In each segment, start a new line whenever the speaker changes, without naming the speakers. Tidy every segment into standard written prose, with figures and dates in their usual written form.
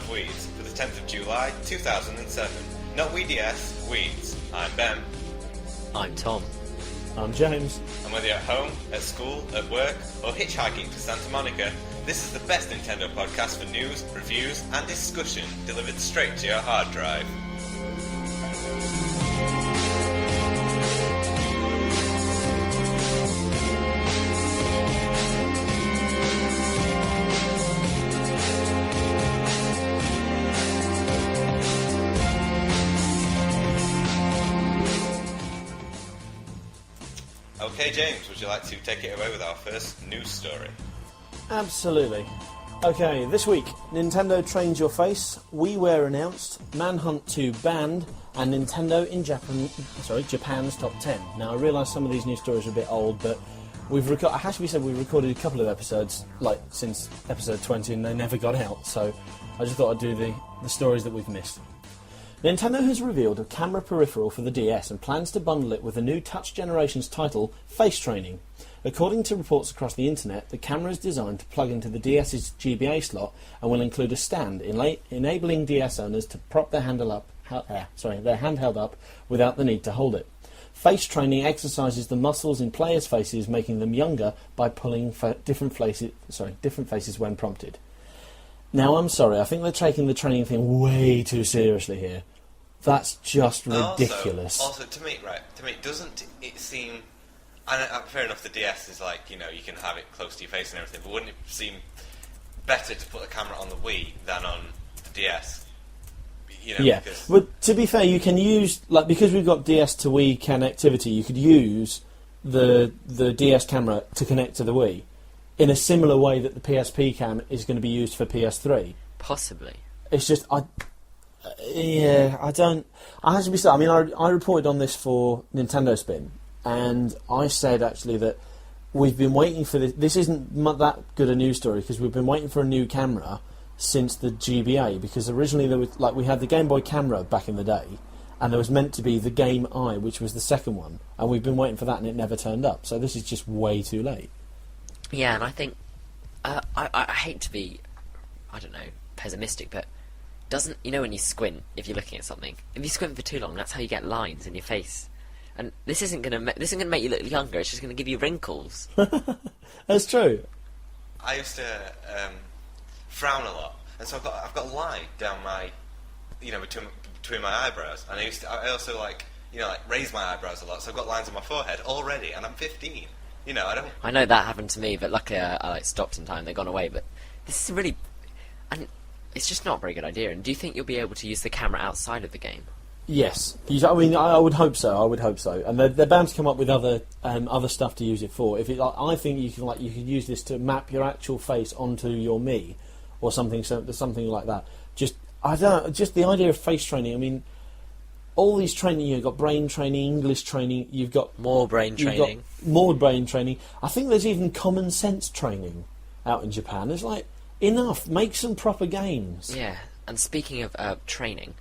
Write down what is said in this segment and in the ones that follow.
of Weeds for the 10th of July 2007. Not WeDS, Weeds. I'm Ben.
I'm Tom.
I'm James.
And whether you're at home, at school, at work, or hitchhiking to Santa Monica, this is the best Nintendo podcast for news, reviews, and discussion delivered straight to your hard drive. Okay, James, would you like to take it away with our first news story?
Absolutely. Okay, this week, Nintendo trains your face, WiiWare announced, Manhunt 2 banned, and Nintendo in Japan's top 10. Now, I realise some of these news stories are a bit old, but we've it has to be said we've recorded a couple of episodes, since episode 20, and they never got out, so I just thought I'd do the stories that we've missed. Nintendo has revealed a camera peripheral for the DS and plans to bundle it with a new Touch Generations title, Face Training. According to reports across the internet, the camera is designed to plug into the DS's GBA slot and will include a stand, enabling DS owners to prop their handheld up without the need to hold it. Face Training exercises the muscles in players' faces, making them younger by pulling different faces when prompted. Now, I'm sorry, I think they're taking the training thing way too seriously here. That's just ridiculous.
Also, to me, doesn't it seem... fair enough, the DS is you can have it close to your face and everything, but wouldn't it seem better to put the camera on the Wii than on the DS?
Yeah, but to be fair, you can use, because we've got DS to Wii connectivity, you could use the DS camera to connect to the Wii in a similar way that the PSP cam is going to be used for PS3.
Possibly.
It's just, I have to be said, I reported on this for Nintendo Spin, and I said actually that we've been waiting for this. This isn't that good a news story because we've been waiting for a new camera since the GBA. Because originally there was we had the Game Boy camera back in the day, and there was meant to be the Game Eye, which was the second one, and we've been waiting for that, and it never turned up. So this is just way too late.
Yeah, and I think I hate to be, pessimistic, but doesn't when you squint if you're looking at something, if you squint for too long, that's how you get lines in your face. And this isn't gonna make you look younger. It's just gonna give you wrinkles.
That's true.
I used to frown a lot, and so I've got a line down my, between my eyebrows, and I also raise my eyebrows a lot, so I've got lines on my forehead already, and I'm 15.
I know that happened to me, but luckily I stopped in time. They've gone away, but this is and it's just not a very good idea. And do you think you'll be able to use the camera outside of the game?
Yes, I would hope so. And they're bound to come up with other stuff to use it for. I think you could use this to map your actual face onto your Mii, or something like that. Just the idea of face training. All these training, you've got brain training, English training, you've got
more brain training.
I think there's even common sense training out in Japan. It's enough, make some proper games.
Yeah, and speaking of training,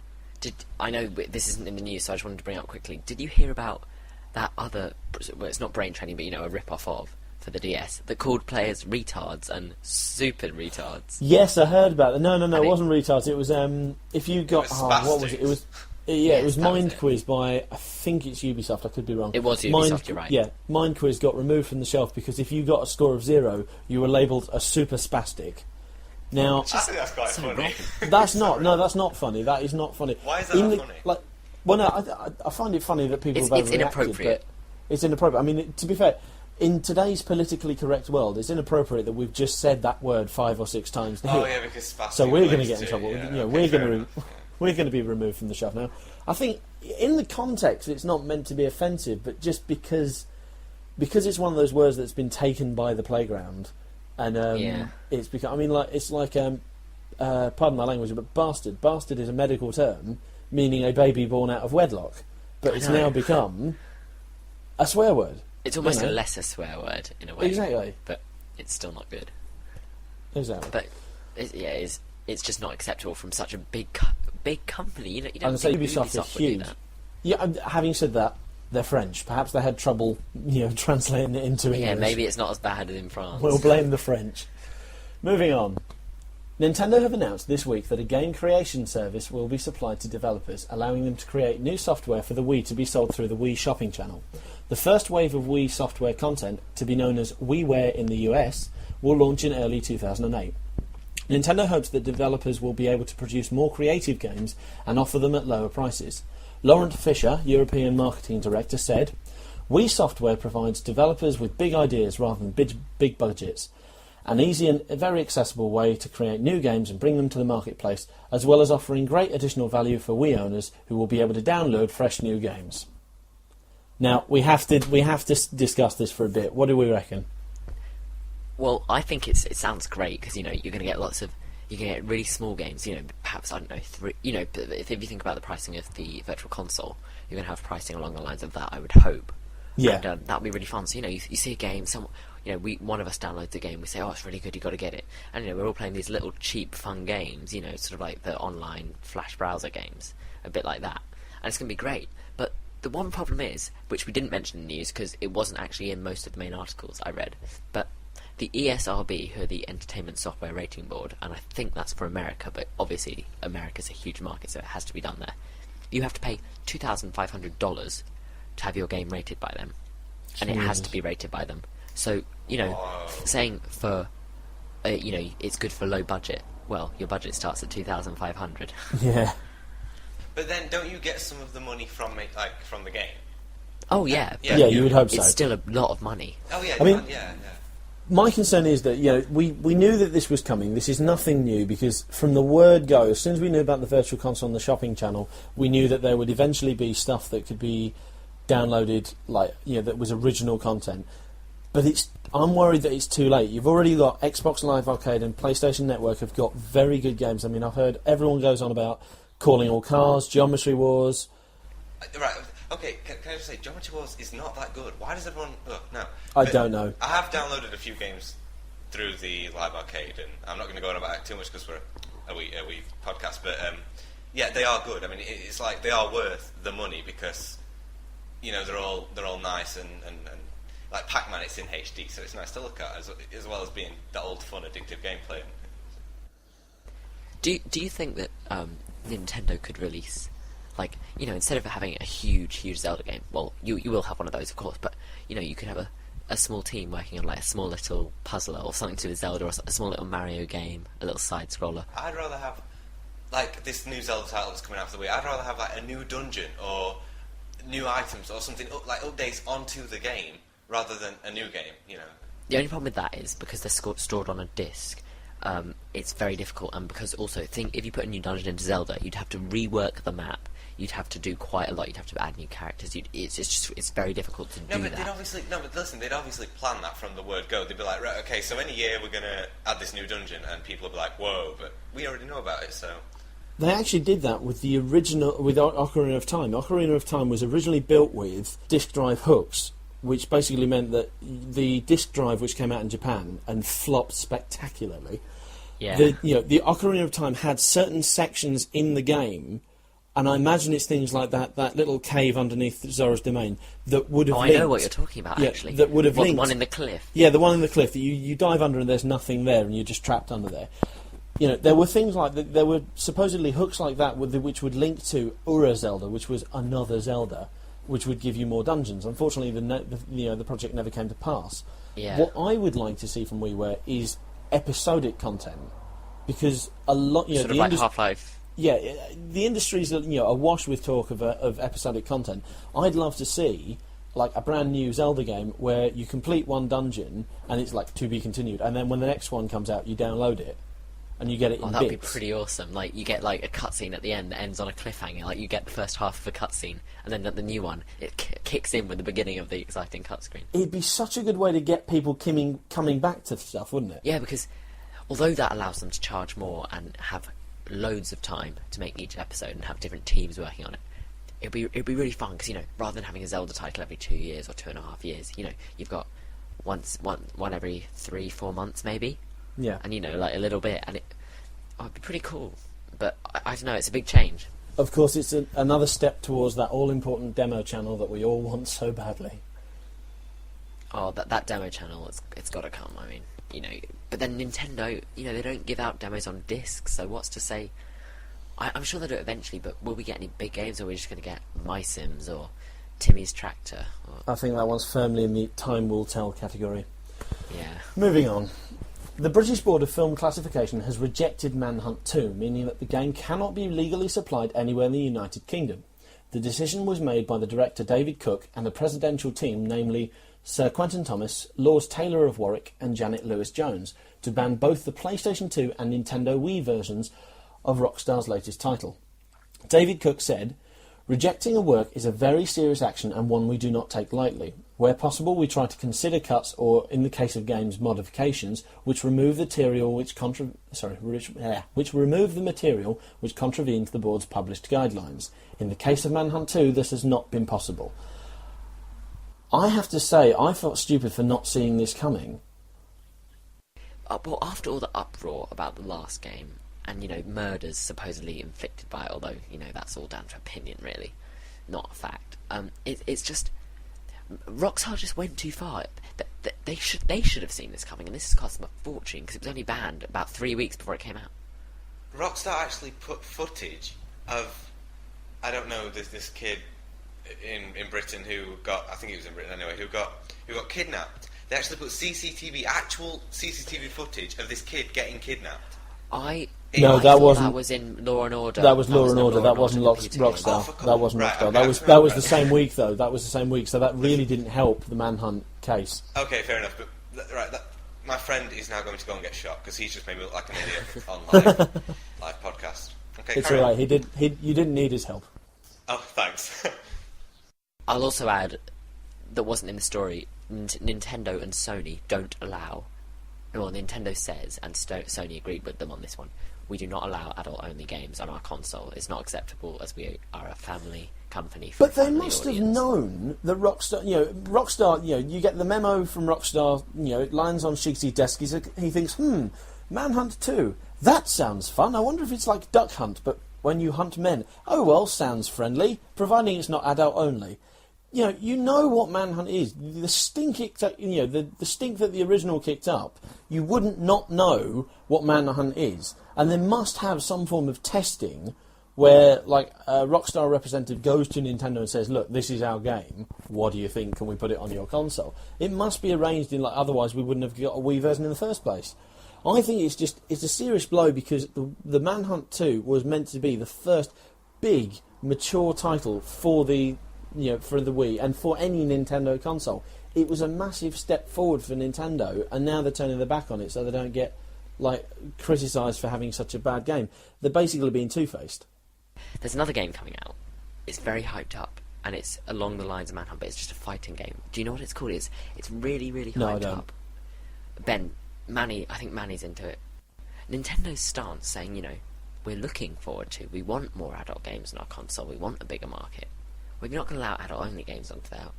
I know this isn't in the news, so I just wanted to bring it up quickly. Did you hear about that other, it's not brain training, but a rip-off of, for the DS, that called players retards and super retards?
Yes, I heard about it. No, it wasn't retards. It was, if you got, what was it? It was... it was Mind Quiz by, I think it's Ubisoft, I could be wrong.
It was Ubisoft, you're right.
Yeah, Mind Quiz got removed from the shelf because if you got a score of 0, you were labelled a super spastic. Now,
I think that's quite funny.
That's not funny. That is not funny.
Why is that not funny?
I find it funny that people have
It's inappropriate.
But it's inappropriate. To be fair, in today's politically correct world, it's inappropriate that we've just said that word 5 or 6 times now.
Oh yeah, because spastic.
So we're going to get in trouble.
Yeah,
We're going to be removed from the shelf now. I think in the context it's not meant to be offensive, but just because it's one of those words that's been taken by the playground, and it's become. Pardon my language, but bastard. Bastard is a medical term meaning a baby born out of wedlock, but it's now become a swear word.
It's almost a lesser swear word in a way.
Exactly,
but it's still not good.
Exactly,
but it's just not acceptable from such a big company. You don't
think
Ubisoft
is
would
huge.
do that.
Yeah, having said that, they're French. Perhaps they had trouble, translating it into English.
Yeah, maybe it's not as bad as in France.
We'll blame the French. Moving on. Nintendo have announced this week that a game creation service will be supplied to developers, allowing them to create new software for the Wii to be sold through the Wii shopping channel. The first wave of Wii software content, to be known as WiiWare in the US, will launch in early 2008. Nintendo hopes that developers will be able to produce more creative games and offer them at lower prices. Laurent Fischer, European Marketing Director, said, "Wii software provides developers with big ideas rather than big budgets. An easy and very accessible way to create new games and bring them to the marketplace, as well as offering great additional value for Wii owners who will be able to download fresh new games." Now, we have to discuss this for a bit. What do we reckon?
Well, I think it sounds great because you're going to get you're going to get really small games. Perhaps I don't know 3. But if you think about the pricing of the Virtual Console, you're going to have pricing along the lines of that. I would hope.
Yeah.
And that would be really fun. So you see a game, one of us downloads the game, we say, oh, it's really good, you've got to get it. And we're all playing these little cheap fun games, sort of like the online flash browser games, a bit like that. And it's going to be great. But the one problem is, which we didn't mention in the news because it wasn't actually in most of the main articles I read, but the ESRB, who are the Entertainment Software Rating Board, and I think that's for America, but obviously America's a huge market, so it has to be done there. You have to pay $2,500 to have your game rated by them. And it has to be rated by them. So, saying for, it's good for low budget. Well, your budget starts at 2,500.
Yeah.
But then, don't you get some of the money from the game?
Oh yeah.
Yeah, you would hope so.
It's still a lot of money.
Oh yeah.
I mean,
yeah.
My concern is that we knew that this was coming. This is nothing new because from the word go, as soon as we knew about the Virtual Console on the shopping channel, we knew that there would eventually be stuff that could be downloaded, that was original content. But I'm worried that it's too late. You've already got Xbox Live Arcade and PlayStation Network have got very good games. I mean, I've heard everyone goes on about Calling All Cars, Geometry Wars.
Right. Okay. Can I just say, Geometry Wars is not that good. Why does everyone? Oh, no.
I don't know.
I have downloaded a few games through the Live Arcade, and I'm not going to go on about it too much because we're a wee podcast. But yeah, they are good. I mean, it's like they are worth the money because they're all nice and like Pac-Man, it's in HD, so it's nice to look at as well as being that old fun addictive gameplay.
Do you think that Nintendo could release, instead of having a huge Zelda game, well, you will have one of those, of course, but you could have a small team working on a small little puzzler or something to do with Zelda, or a small little Mario game, a little side scroller.
I'd rather have this new Zelda title that's coming out for the Wii. I'd rather have a new dungeon or new items or something updates onto the game rather than a new game.
The only problem with that is because they're stored on a disc. It's very difficult, and because also if you put a new dungeon into Zelda, you'd have to rework the map. You'd have to do quite a lot. You'd have to add new characters. It's very difficult to do that.
But listen, they'd obviously plan that from the word go. They'd be like, right, okay, so in a year we're gonna add this new dungeon, and people will be like, whoa, but we already know about it, so.
They actually did that with the original, with Ocarina of Time. Ocarina of Time was originally built with disk drive hooks, which basically meant that the disk drive, which came out in Japan and flopped spectacularly.
Yeah.
The Ocarina of Time had certain sections in the game, and I imagine it's things like that little cave underneath Zora's Domain that would have linked.
I know what you're talking about, actually.
That would have linked.
The one in the cliff.
Yeah, the one in the cliff that you dive under and there's nothing there and you're just trapped under there. There were things like that. There were supposedly hooks like that which would link to Ura Zelda, which was another Zelda, which would give you more dungeons. Unfortunately, the project never came to pass.
Yeah.
What I would like to see from WiiWare is episodic content, because a lot,
sort of like Half-Life.
Yeah, the industry's awash with talk of episodic content. I'd love to see a brand new Zelda game where you complete one dungeon and it's to be continued, and then when the next one comes out, you download it. And you get it in
that'd
bits.
be pretty awesome. You get a cutscene at the end that ends on a cliffhanger. You get the first half of a cutscene, and then the new one it kicks in with the beginning of the exciting cutscene.
It'd be such a good way to get people coming back to stuff, wouldn't it?
Yeah, because although that allows them to charge more and have loads of time to make each episode and have different teams working on it, it'd be really fun because rather than having a Zelda title every 2 years or 2.5 years, you've got one every 3-4 months maybe.
Yeah.
And a little bit, and it'd be pretty cool. But I don't know, it's a big change.
Of course, it's another step towards that all-important demo channel that we all want so badly.
Oh, that demo channel, it's got to come. I mean, you know. But then Nintendo, you know, they don't give out demos on discs, so what's to say? I'm sure they'll do it eventually, but will we get any big games, or are we just going to get My Sims or Timmy's Tractor? Or...
I think that one's firmly in the time will tell category.
Yeah.
Moving on. The British Board of Film Classification has rejected Manhunt 2, meaning that the game cannot be legally supplied anywhere in the United Kingdom. The decision was made by the director David Cook and the presidential team, namely Sir Quentin Thomas, Lord Taylor of Warwick and Janet Lewis-Jones, to ban both the PlayStation 2 and Nintendo Wii versions of Rockstar's latest title. David Cook said, "Rejecting a work is a very serious action and one we do not take lightly. Where possible, we try to consider cuts or, in the case of games, modifications, which remove the material which remove the material which contravenes the board's published guidelines. In the case of Manhunt 2, this has not been possible." I have to say, I felt stupid for not seeing this coming.
Well, after all the uproar about the last game, and, you know, murders supposedly inflicted by it, although, you know, that's all down to opinion, really, not a fact. It's just... Rockstar just went too far. They should have seen this coming, and this has cost them a fortune, because it was only banned about 3 weeks before it came out.
Rockstar actually put footage of, I don't know, this kid in Britain who got, I think he was in Britain anyway, who got kidnapped. They actually put actual CCTV footage of this kid getting kidnapped.
No, that wasn't.
That was in Law and Order.
That was Law and Order. That wasn't
computer game.
Rockstar. That wasn't
Right,
Rockstar.
okay,
That was the same week, though. That was the same week, so that really didn't help the Manhunt case.
Okay, fair enough. But my friend is now going to go and get shot because he's just made me look like an idiot on live podcast. Okay,
It's all right. You didn't need his help.
Oh, thanks.
I'll also add that wasn't in the story. Nintendo and Sony don't allow. Well, Nintendo says, and Sony agreed with them on this one. We do not allow adult-only games on our console. It's not acceptable as we are a family company. For
But they must have known that Rockstar, you get the memo from Rockstar, it lands on Shige's desk, he thinks, Manhunt 2, that sounds fun, I wonder if it's like Duck Hunt, but when you hunt men. Oh well, sounds friendly, providing it's not adult-only. You know what Manhunt is. The stink the stink that the original kicked up, you wouldn't not know what Manhunt is. And they must have some form of testing where, like, a Rockstar representative goes to Nintendo and says, look, this is our game. What do you think? Can we put it on your console? It must be arranged otherwise we wouldn't have got a Wii version in the first place. I think it's a serious blow because the Manhunt 2 was meant to be the first big, mature title for the Wii and for any Nintendo console. It was a massive step forward for Nintendo, and now they're turning their back on it so they don't get criticised for having such a bad game. They're basically being two-faced.
There's another game coming out. It's very hyped up, and it's along the lines of Manhunt, but it's just a fighting game. Do you know what it's called? It's really, really hyped
No, I don't.
up. Ben, I think Manny's into it. Nintendo's stance saying, we're looking forward to, we want more adult games on our console, we want a bigger market. We're not going to allow adult-only games onto that.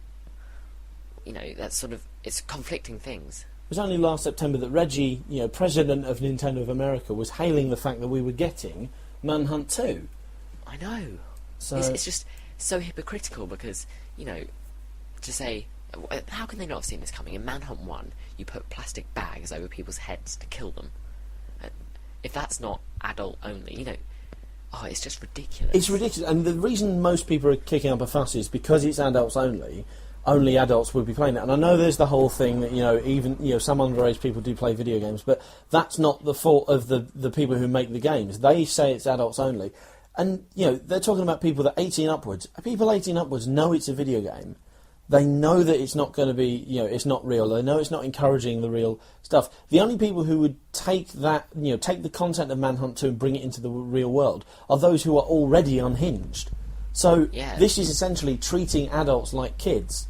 That's sort of, it's conflicting things.
It was only last September that Reggie, president of Nintendo of America, was hailing the fact that we were getting Manhunt 2.
I know.
So
It's just so hypocritical because, to say, how can they not have seen this coming? In Manhunt 1, you put plastic bags over people's heads to kill them. If that's not adult only, it's just ridiculous.
It's ridiculous, and the reason most people are kicking up a fuss is because it's adults only. Only adults will be playing it, and I know there's the whole thing that even some underage people do play video games, but that's not the fault of the people who make the games. They say it's adults only, and they're talking about people that 18 upwards. People 18 upwards know it's a video game. They know that it's not going to be, it's not real. They know it's not encouraging the real stuff. The only people who would take that, take the content of Manhunt 2 and bring it into the real world are those who are already unhinged. So This is essentially treating adults like kids.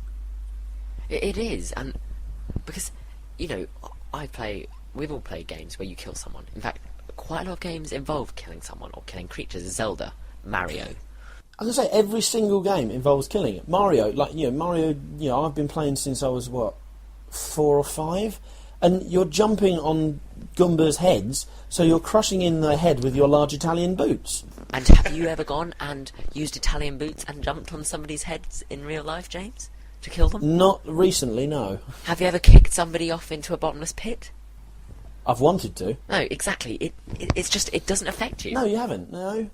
It is, and because, we've all played games where you kill someone. In fact, quite a lot of games involve killing someone or killing creatures. Zelda, Mario.
I was going to say, every single game involves killing. Mario, I've been playing since I was, 4 or 5? And you're jumping on Goomba's heads, so you're crushing in their head with your large Italian boots.
And have you ever gone and used Italian boots and jumped on somebody's heads in real life, James? To kill them?
Not recently, no.
Have you ever kicked somebody off into a bottomless pit?
I've wanted to.
No, exactly. It's just it doesn't affect you.
No, you haven't. No,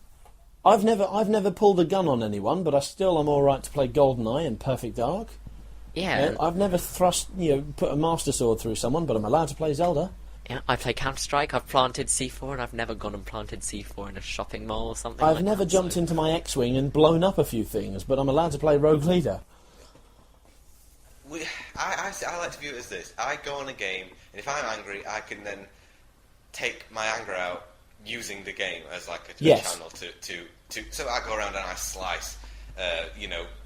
I've never pulled a gun on anyone, but I still am all right to play GoldenEye and Perfect Dark.
Yeah.
I've never put a Master Sword through someone, but I'm allowed to play Zelda.
Yeah, I play Counter-Strike, I've planted C4, and I've never gone and planted C4 in a shopping mall or something
I've
like
never
that,
jumped
so-
into my X-Wing and blown up a few things, but I'm allowed to play Rogue Leader.
I like to view it as this. I go on a game, and if I'm angry, I can then take my anger out using the game as like a
Yes.
channel to. So I go around and I slice,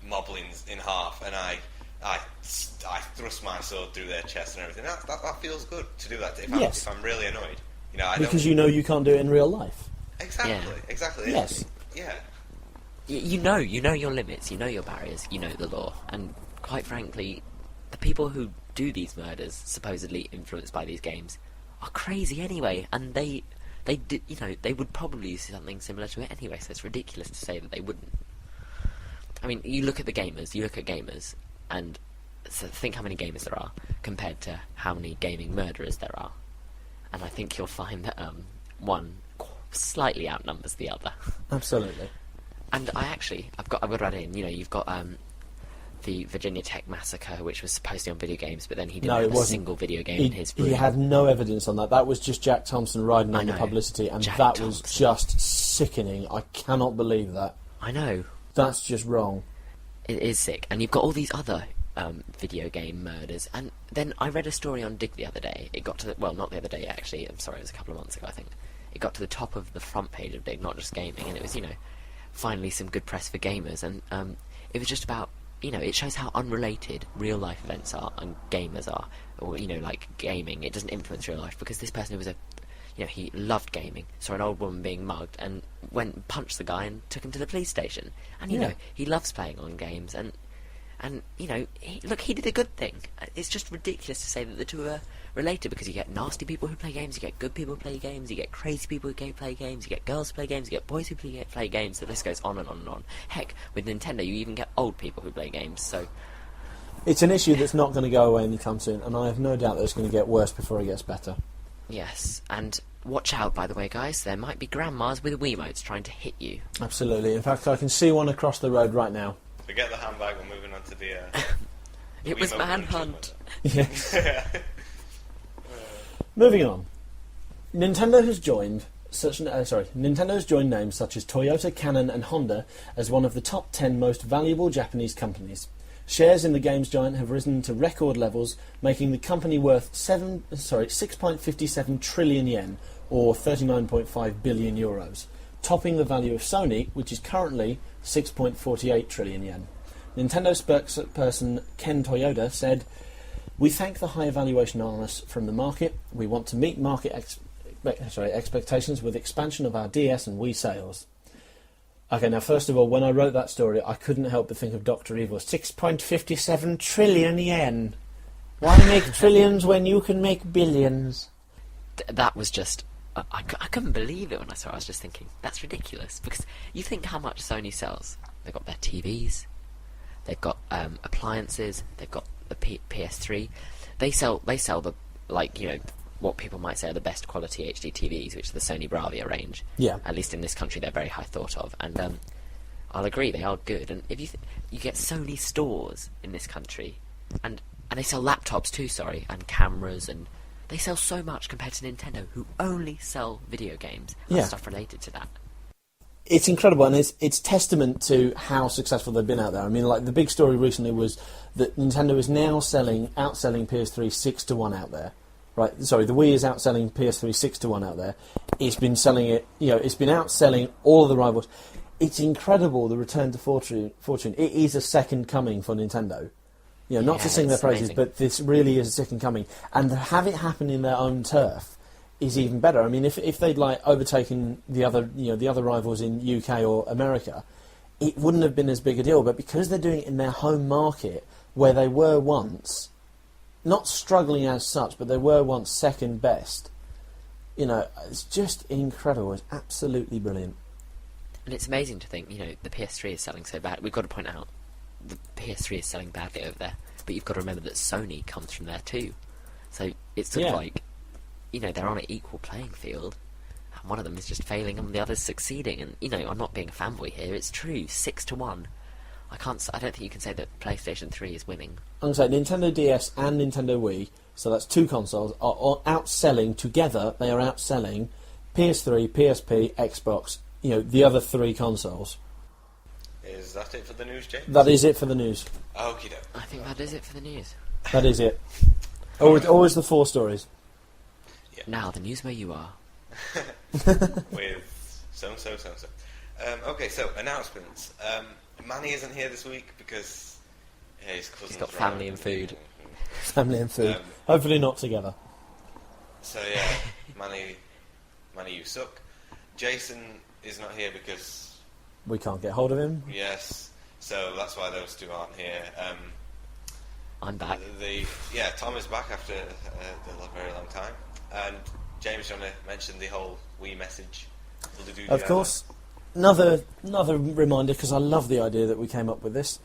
moblins in half, and I thrust my sword through their chest and everything. That feels good to do that
Yes.
if I'm really annoyed.
Because you know you can't do it in real life.
Exactly.
Yes.
Yeah.
You know your limits, you know your barriers, you know the law, and quite frankly, the people who do these murders, supposedly influenced by these games, are crazy anyway, and they would probably do something similar to it anyway, so it's ridiculous to say that they wouldn't. I mean, you look at gamers, and so think how many gamers there are compared to how many gaming murderers there are, and I think you'll find that one slightly outnumbers the other.
Absolutely.
And I've got to add in, you've got the Virginia Tech massacre, which was supposed to be on video games, but then he didn't
No,
have
it
a
wasn't.
single video game
He
in his
he had no evidence on that. That was just Jack Thompson riding
I
on the
know.
publicity, and
Jack
that was
Thompson.
just sickening. I cannot believe that.
I know.
That's just wrong.
It is sick. And you've got all these other video game murders. And then I read a story on Dig the other day. It got to not the other day, actually. I'm sorry, it was a couple of months ago, I think. It got to the top of the front page of Dig, not just gaming. And it was, finally some good press for gamers. And it was just about, it shows how unrelated real-life events are and gamers are. Or, like gaming. It doesn't influence real life. Because this person who was he loved gaming, saw an old woman being mugged, and went and punched the guy and took him to the police station. And, he loves playing on games, and he did a good thing. It's just ridiculous to say that the two are related, because you get nasty people who play games, you get good people who play games, you get crazy people who play games, you get girls who play games, you get boys who play games, the list goes on and on and on. Heck, with Nintendo, you even get old people who play games, so...
It's an issue that's not going to go away anytime soon, and I have no doubt that it's going to get worse before it gets better.
Yes, and watch out, by the way, guys, there might be grandmas with Wiimotes trying to hit you.
Absolutely. In fact, I can see one across the road right now.
Forget the handbag, we're moving on to the...
It was
Wiimote
Manhunt.
Yes. Moving on. Nintendo's joined names such as Toyota, Canon and Honda as one of the top 10 most valuable Japanese companies. Shares in the games giant have risen to record levels, making the company worth 6.57 trillion yen, or 39.5 billion euros, topping the value of Sony, which is currently 6.48 trillion yen. Nintendo spokesperson Ken Toyoda said, "We thank the high valuation on us from the market. We want to meet market expectations with expansion of our DS and Wii sales." Okay, now first of all, when I wrote that story, I couldn't help but think of Dr. Evil. 6.57 trillion yen. Why make trillions when you can make billions?
That was just... I couldn't believe it when I saw it. I was just thinking, that's ridiculous. Because you think how much Sony sells. They've got their TVs, they've got appliances, they've got the PS3. They sell the, what people might say are the best quality HD TVs, which is the Sony Bravia range.
Yeah.
At least in this country, they're very high thought of. And I'll agree, they are good. And if you get Sony stores in this country, and they sell laptops too, and cameras, and they sell so much compared to Nintendo, who only sell video games and stuff related to that.
It's incredible, and it's testament to how successful they've been out there. I mean, the big story recently was that Nintendo is now outselling PS3 6-1 out there. Right, sorry, the Wii is outselling PS3 6-1 out there. It's been selling it, it's been outselling all of the rivals. It's incredible, the return to fortune. It is a second coming for Nintendo. Not to sing their
it's
praises,
amazing.
but this really is a second coming. And to have it happen in their own turf is even better. I mean, if they'd overtaken the other rivals in UK or America, it wouldn't have been as big a deal. But because they're doing it in their home market, where they were once not struggling as such, but they were once second best. It's just incredible. It's absolutely brilliant.
And it's amazing to think, the PS3 is selling so bad. We've got to point out, the PS3 is selling badly over there. But you've got to remember that Sony comes from there too. So it's sort of like, they're on an equal playing field. And one of them is just failing and the other's succeeding. And, I'm not being a fanboy here. It's true. 6-1. I don't think you can say that PlayStation 3 is winning.
I'm going to say Nintendo DS and Nintendo Wii, so that's two consoles, are outselling together. They are outselling PS3, PSP, Xbox, the other three consoles.
Is that it for the news, James?
That is it for the news.
Okie doke.
I think that is it for the news.
That is it. Always the four stories.
Yeah.
Now, the news where you are.
With so-and-so. Okay, so announcements. Manny isn't here this week because his cousin's
He's got family and food.
Family and food. Hopefully not together.
So yeah, Manny, you suck. Jason is not here because
We can't get hold of him.
yes, so that's why those two aren't here.
I'm back.
Tom is back after a very long time. And James, you want to mention the whole Wii message?
Of course. Another reminder, because I love the idea that we came up with this.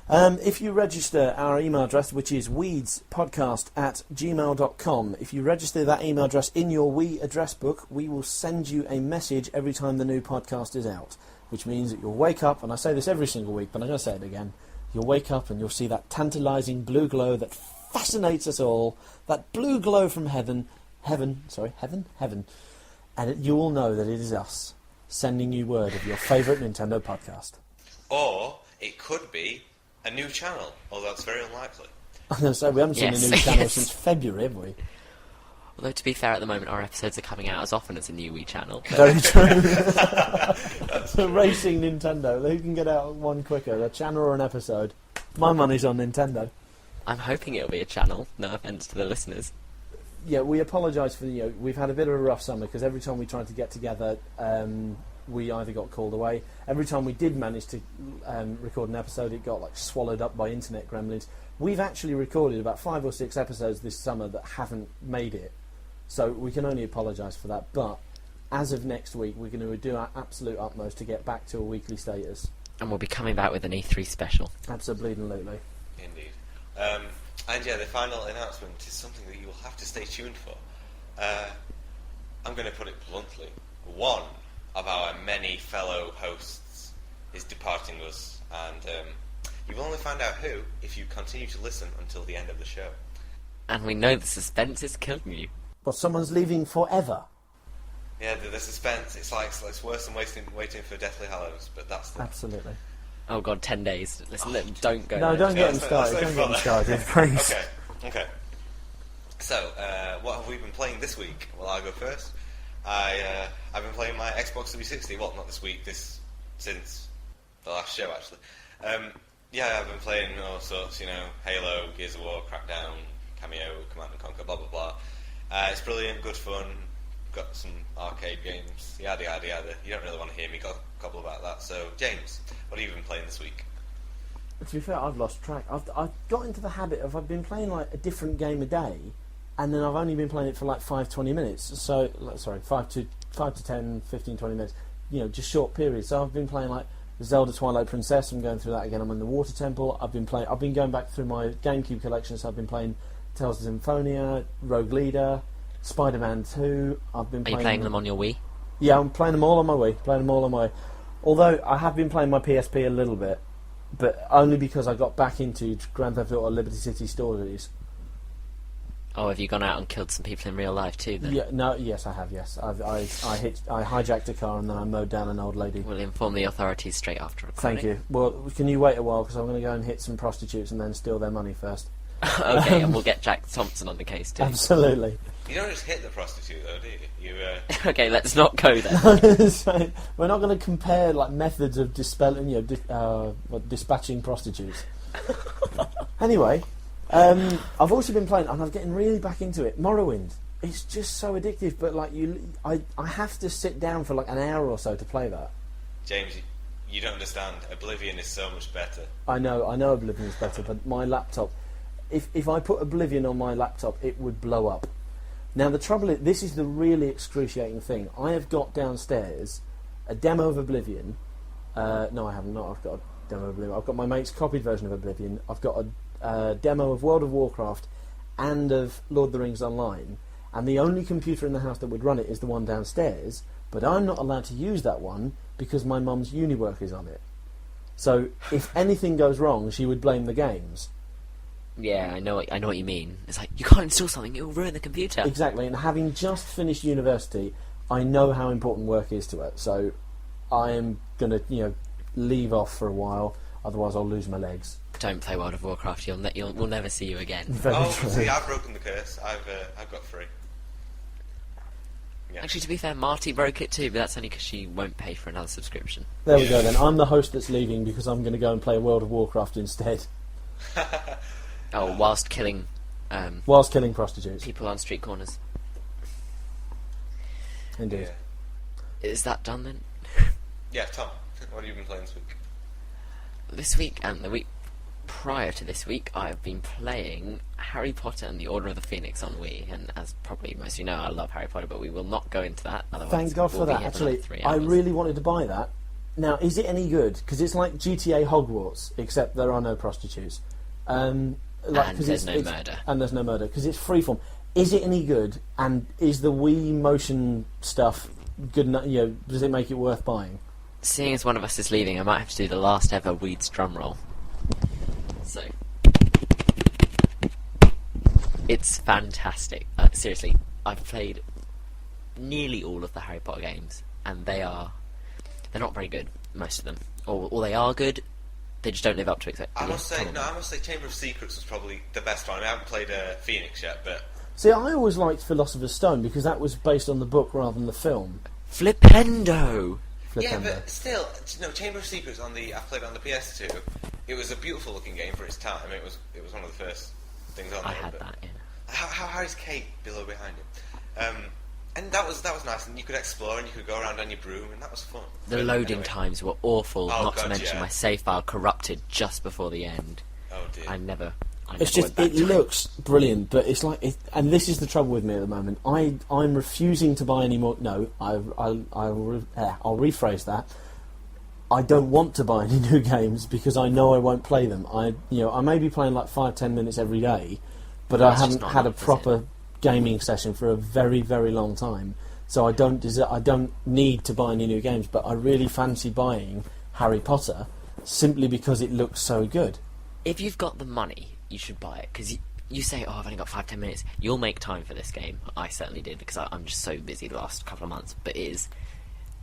If you register our email address, which is weedspodcast@gmail.com, if you register that email address in your Wii address book, we will send you a message every time the new podcast is out, which means that you'll wake up, and I say this every single week, but I'm going to say it again, you'll wake up and you'll see that tantalising blue glow that fascinates us all, that blue glow from heaven, and you will know that it is us sending you word of your favourite Nintendo podcast.
Or it could be a new channel, although that's very unlikely.
I'm going to say, we haven't seen a new channel since February, have we?
Although, to be fair, at the moment, our episodes are coming out as often as a new Wii channel.
Very true. Racing Nintendo. Who can get out one quicker, a channel or an episode? My money's on Nintendo.
I'm hoping it'll be a channel, no offence to the listeners.
Yeah, we apologise for we've had a bit of a rough summer because every time we tried to get together, we either got called away. Every time we did manage to record an episode, it got swallowed up by internet gremlins. We've actually recorded about 5 or 6 episodes this summer that haven't made it, so we can only apologise for that. But as of next week, we're going to do our absolute utmost to get back to a weekly status.
And we'll be coming back with an E3 special.
Absolutely.
Indeed. And yeah, the final announcement is something that you will have to stay tuned for. I'm going to put it bluntly. One of our many fellow hosts is departing us, and you will only find out who if you continue to listen until the end of the show.
And we know the suspense is killing you.
But someone's leaving forever.
Yeah, the suspense, it's worse than waiting for Deathly Hallows, but that's the...
Absolutely.
Oh god, 10 days. Listen, don't go
No,
there.
don't get him started. Don't get him started, please.
Okay. So, what have we been playing this week? Well, I'll go first. I've been playing my Xbox 360. Well, not this week. Since the last show, actually. I've been playing all sorts. Halo, Gears of War, Crackdown, Cameo, Command and Conquer, blah blah blah. It's brilliant, good fun. Got some arcade games, yada yada yada. You don't really want to hear me gobble about that. So, James, what have you been playing this week?
To be fair, I've lost track. I've got into the habit of I've been playing a different game a day, and then I've only been playing it for 5-20 minutes. So, 5 to 10, 15, 20 minutes. Just short periods. So I've been playing Zelda Twilight Princess. I'm going through that again. I'm in the Water Temple. I've been going back through my GameCube collection. So I've been playing Tales of Symphonia, Rogue Leader, Spider-Man 2.
Are you playing them on your Wii?
Yeah, I'm playing them all on my Wii. Although I have been playing my PSP a little bit, but only because I got back into Grand Theft Auto Liberty City Stories.
Oh, have you gone out and killed some people in real life too, then?
Yes, I have, yes. I hijacked a car and then I mowed down an old lady.
We'll inform the authorities straight after recording.
Thank you. Well, can you wait a while, because I'm going to go and hit some prostitutes and then steal their money first.
Okay, and we'll get Jack Thompson on the case too.
Absolutely.
You don't just hit the prostitute, though, do you?
Okay, let's not go there.
So, we're not going to compare methods of dispatching prostitutes. Anyway, I've also been playing, and I'm getting really back into it. Morrowind. It's just so addictive, but I have to sit down for an hour or so to play that.
James, you don't understand. Oblivion is so much better.
I know Oblivion is better, but my laptop. If I put Oblivion on my laptop, it would blow up. Now, the trouble is, this is the really excruciating thing. I have got downstairs a demo of Oblivion. No, I haven't. I've got a demo of Oblivion. I've got my mate's copied version of Oblivion. I've got a demo of World of Warcraft and of Lord of the Rings Online. and the only computer in the house that would run it is the one downstairs, but I'm not allowed to use that one because my mum's uni work is on it. So if anything goes wrong, she would blame the games.
Yeah, I know what you mean. It's like, you can't install something, it'll ruin the computer.
Exactly, and having just finished university, I know how important work is to it, so I am going to, leave off for a while, otherwise I'll lose my legs.
Don't play World of Warcraft, we'll never see you again.
Very true.
See, I've broken the curse. I've got 3. Yeah.
Actually, to be fair, Marty broke it too, but that's only because she won't pay for another subscription.
There we go then. I'm the host that's leaving because I'm going to go and play World of Warcraft instead.
Oh, whilst killing
Whilst killing prostitutes.
people on street corners.
Indeed.
Yeah.
Is that done then?
Yeah, Tom, what have you been playing this week?
This week and the week prior to this week, I've been playing Harry Potter and the Order of the Phoenix on Wii, and as probably most of you know, I love Harry Potter, but we will not go into that. Otherwise
Thank God
we'll
for
be
that.
here
Actually,
another 3
I
hours.
really wanted to buy that. Now, is it any good? Because it's like GTA Hogwarts, except there are no prostitutes.
And
'cause
there's no
it's-
murder.
And there's no murder, because it's freeform. Is it any good? And is the Wii motion stuff good enough? Does it make it worth buying?
Seeing as one of us is leaving, I might have to do the last ever Weeds drum roll. So, it's fantastic. Seriously, I've played nearly all of the Harry Potter games, and they're not very good, most of them. Or they are good, they just don't live up to expectations.
I must say Chamber of Secrets was probably the best one. I haven't played Phoenix yet, but...
See, I always liked Philosopher's Stone, because that was based on the book rather than the film.
Flipendo!
Yeah,
Flipendo.
but still, Chamber of Secrets I played it on the PS2. It was a beautiful looking game for its time. It was one of the first things on there.
I had
but
that, yeah.
How Harry's Kate below behind him, and that was nice. And you could explore and you could go around on your broom, and that was fun.
The
But
loading
anyway.
times were awful,
Oh,
not to
God,
mention
yeah.
my save file corrupted just before the end.
Oh dear.
I never
It's
went
just,
back
it
to
looks brilliant, but it's like, and this is the trouble with me at the moment. I'm refusing to buy any more. No, I'll rephrase that. I don't want to buy any new games because I know I won't play them. I may be playing like 5-10 minutes every day, but I
That's just
haven't
not
had a
enough, is
proper gaming session for a very, very long time. So I don't need to buy any new games, but I really fancy buying Harry Potter simply because it looks so good.
If you've got the money, you should buy it, because you say, oh, I've only got 5-10 minutes. You'll make time for this game. I certainly did, because I'm just so busy the last couple of months. But if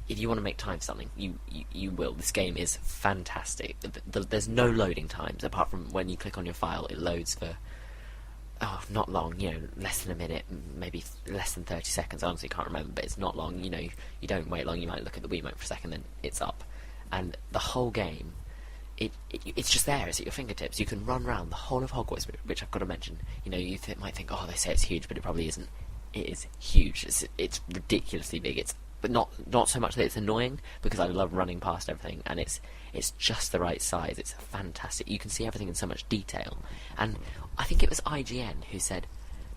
you want to make time for something, you will. This game is fantastic. There's no loading times, apart from when you click on your file, it loads for, not long, less than a minute, maybe less than 30 seconds. I honestly can't remember, but it's not long. You don't wait long. You might look at the Wiimote for a second, then it's up. And the whole game, it's just there. It's at your fingertips. You can run around the whole of Hogwarts, which I've got to mention. You might think, oh, they say it's huge, but it probably isn't. It is huge. It's ridiculously big. But not so much that it's annoying, because I love running past everything, and it's just the right size. It's fantastic. You can see everything in so much detail. And I think it was IGN who said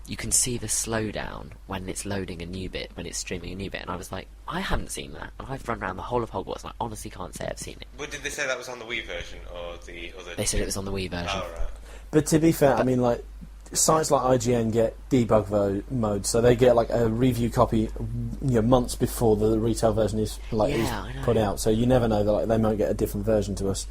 you can see the slowdown when it's loading a new bit, when it's streaming a new bit. And I was like, I haven't seen that. And I've run around the whole of Hogwarts, and I honestly can't say I've seen it.
But did they say that was on the Wii version or the other?
They said it was on the Wii version.
Oh right.
But to be fair, I mean, like, sites like IGN get debug mode, so they get like a review copy, months before the retail version is
I know.
put out. So you never know that they might get a different version to us.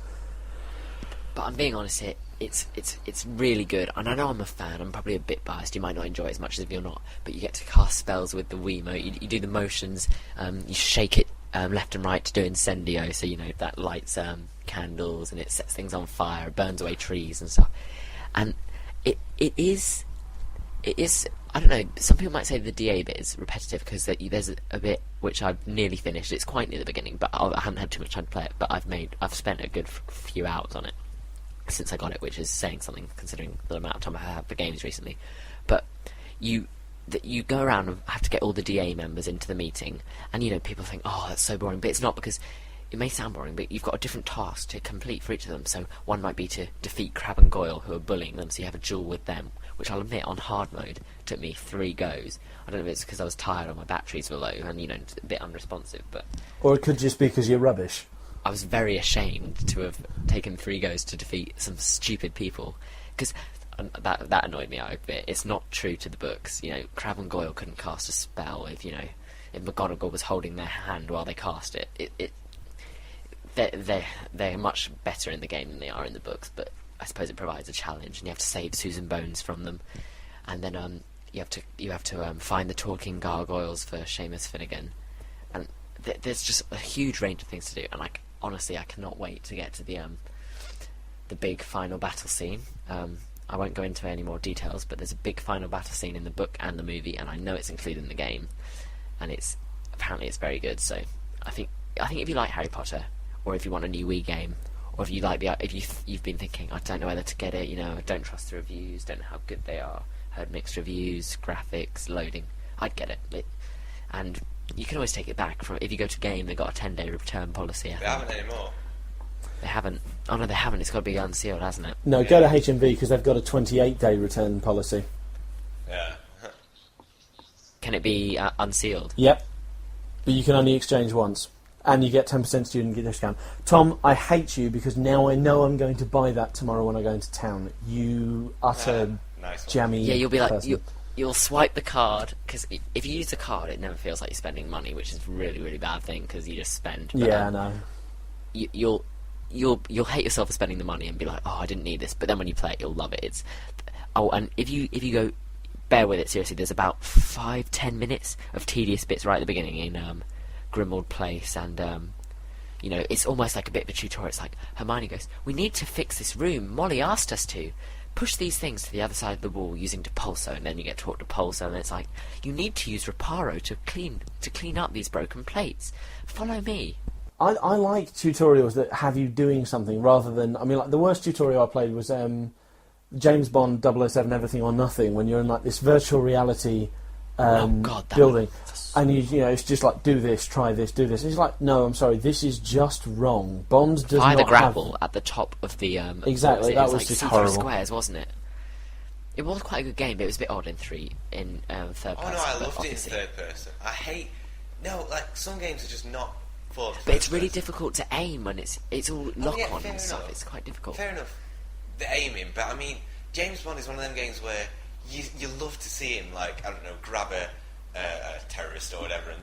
But I'm being honest here, it's really good, and I know I'm a fan. I'm probably a bit biased. You might not enjoy it as much as if you're not, but you get to cast spells with the Wiimote. You do the motions. You shake it left and right to do incendio, so that lights candles and it sets things on fire, burns away trees and stuff. And it is. I don't know. Some people might say the DA bit is repetitive because there's a bit which I've nearly finished. It's quite near the beginning, but I haven't had too much time to play it. But I've spent a good few hours on it since I got it, which is saying something considering the amount of time I have for games recently. But you go around and have to get all the DA members into the meeting, and people think, oh, that's so boring, but it's not, because it may sound boring, but you've got a different task to complete for each of them. So one might be to defeat Crabbe and Goyle, who are bullying them, so you have a duel with them, which I'll admit, on hard mode, took me 3 goes. I don't know if it's because I was tired or my batteries were low and, a bit unresponsive, but
Or it could just be because you're rubbish.
I was very ashamed to have taken 3 goes to defeat some stupid people. Because and that annoyed me out a bit. It's not true to the books. You know, Crabbe and Goyle couldn't cast a spell if McGonagall was holding their hand while they cast it. They're much better in the game than they are in the books, but I suppose it provides a challenge, and you have to save Susan Bones from them, and then you have to find the talking gargoyles for Seamus Finnegan, and there's just a huge range of things to do, and honestly I cannot wait to get to the big final battle scene. I won't go into any more details, but there's a big final battle scene in the book and the movie, and I know it's included in the game, and apparently it's very good. So I think if you like Harry Potter, or if you want a new Wii game, or if you like you've been thinking, I don't know whether to get it, I don't trust the reviews, don't know how good they are, heard mixed reviews, graphics, loading, I'd get it. And you can always take it back. If you go to game, they've got a 10-day return policy.
They haven't anymore.
They haven't. Oh no, they haven't. It's got to be unsealed, hasn't it?
No, go to HMV because they've got a 28-day return policy.
Yeah.
Can it be unsealed?
Yep. But you can only exchange once. And you get 10% student discount. Tom, I hate you because now I know I'm going to buy that tomorrow when I go into town. You utter
Nice one.
jammy.
Yeah, you'll be like
person.
you'll swipe the card, because if you use the card, it never feels like you're spending money, which is a really, really bad thing because you just spend. But,
Yeah, I know.
You'll hate yourself for spending the money and be like, oh, I didn't need this. But then when you play it, you'll love it. And if you go, bear with it seriously. There's about 5-10 minutes of tedious bits right at the beginning in Grimmauld Place, and it's almost like a bit of a tutorial. It's like Hermione goes, "We need to fix this room. Molly asked us to. Push these things to the other side of the wall using Depulso," and then you get taught Depulso, and it's like, "You need to use Reparo to clean up these broken plates. Follow me."
I like tutorials that have you doing something rather than... the worst tutorial I played was James Bond 007 Everything or Nothing, when you're in this virtual reality building. And it's just like, do this, try this, do this. And it's like, no, I'm sorry, this is just wrong. Bond does
Fire
not
the grapple at the top of the...
exactly, that was just horrible.
Squares, wasn't it? It was quite a good game, but it was a bit odd in third person.
Oh no, I loved it in third person. I hate... No, some games are just not...
But it's really difficult to aim when it's all lock-on and stuff.
Enough.
It's quite difficult.
Fair enough, the aiming, but James Bond is one of them games where you love to see him, grab a terrorist or whatever, and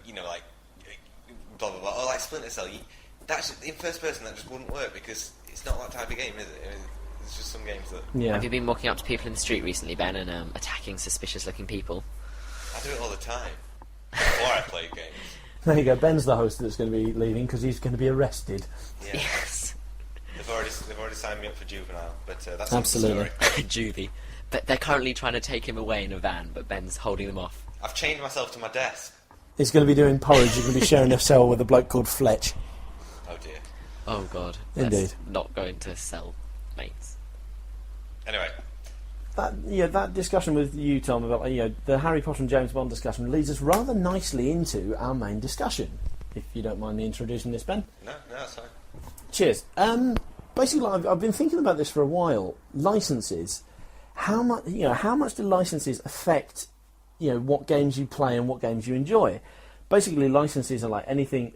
blah blah blah, or Splinter Cell. That's in first person, that just wouldn't work because it's not that type of game, is it? It's just some games that.
Yeah.
Have you been walking up to people in the street recently, Ben, and attacking suspicious-looking people?
I do it all the time. Before I play games.
There you go. Ben's the host that's going to be leaving because he's going to be arrested.
Yeah.
Yes.
They've already signed me up for juvenile, but that's
Absolutely.
another story.
Juvie. But they're currently trying to take him away in a van, but Ben's holding them off.
I've chained myself to my desk.
He's going to be doing porridge. He's going to be sharing a cell with a bloke called Fletch.
Oh dear.
Oh God.
Indeed.
Let's not going to sell mates.
Anyway.
That discussion with you, Tom, about the Harry Potter and James Bond discussion leads us rather nicely into our main discussion. If you don't mind me introducing this, Ben.
No, that's fine.
Cheers. Basically, I've been thinking about this for a while. Licenses. How much do licenses affect what games you play and what games you enjoy? Basically, licenses are like anything,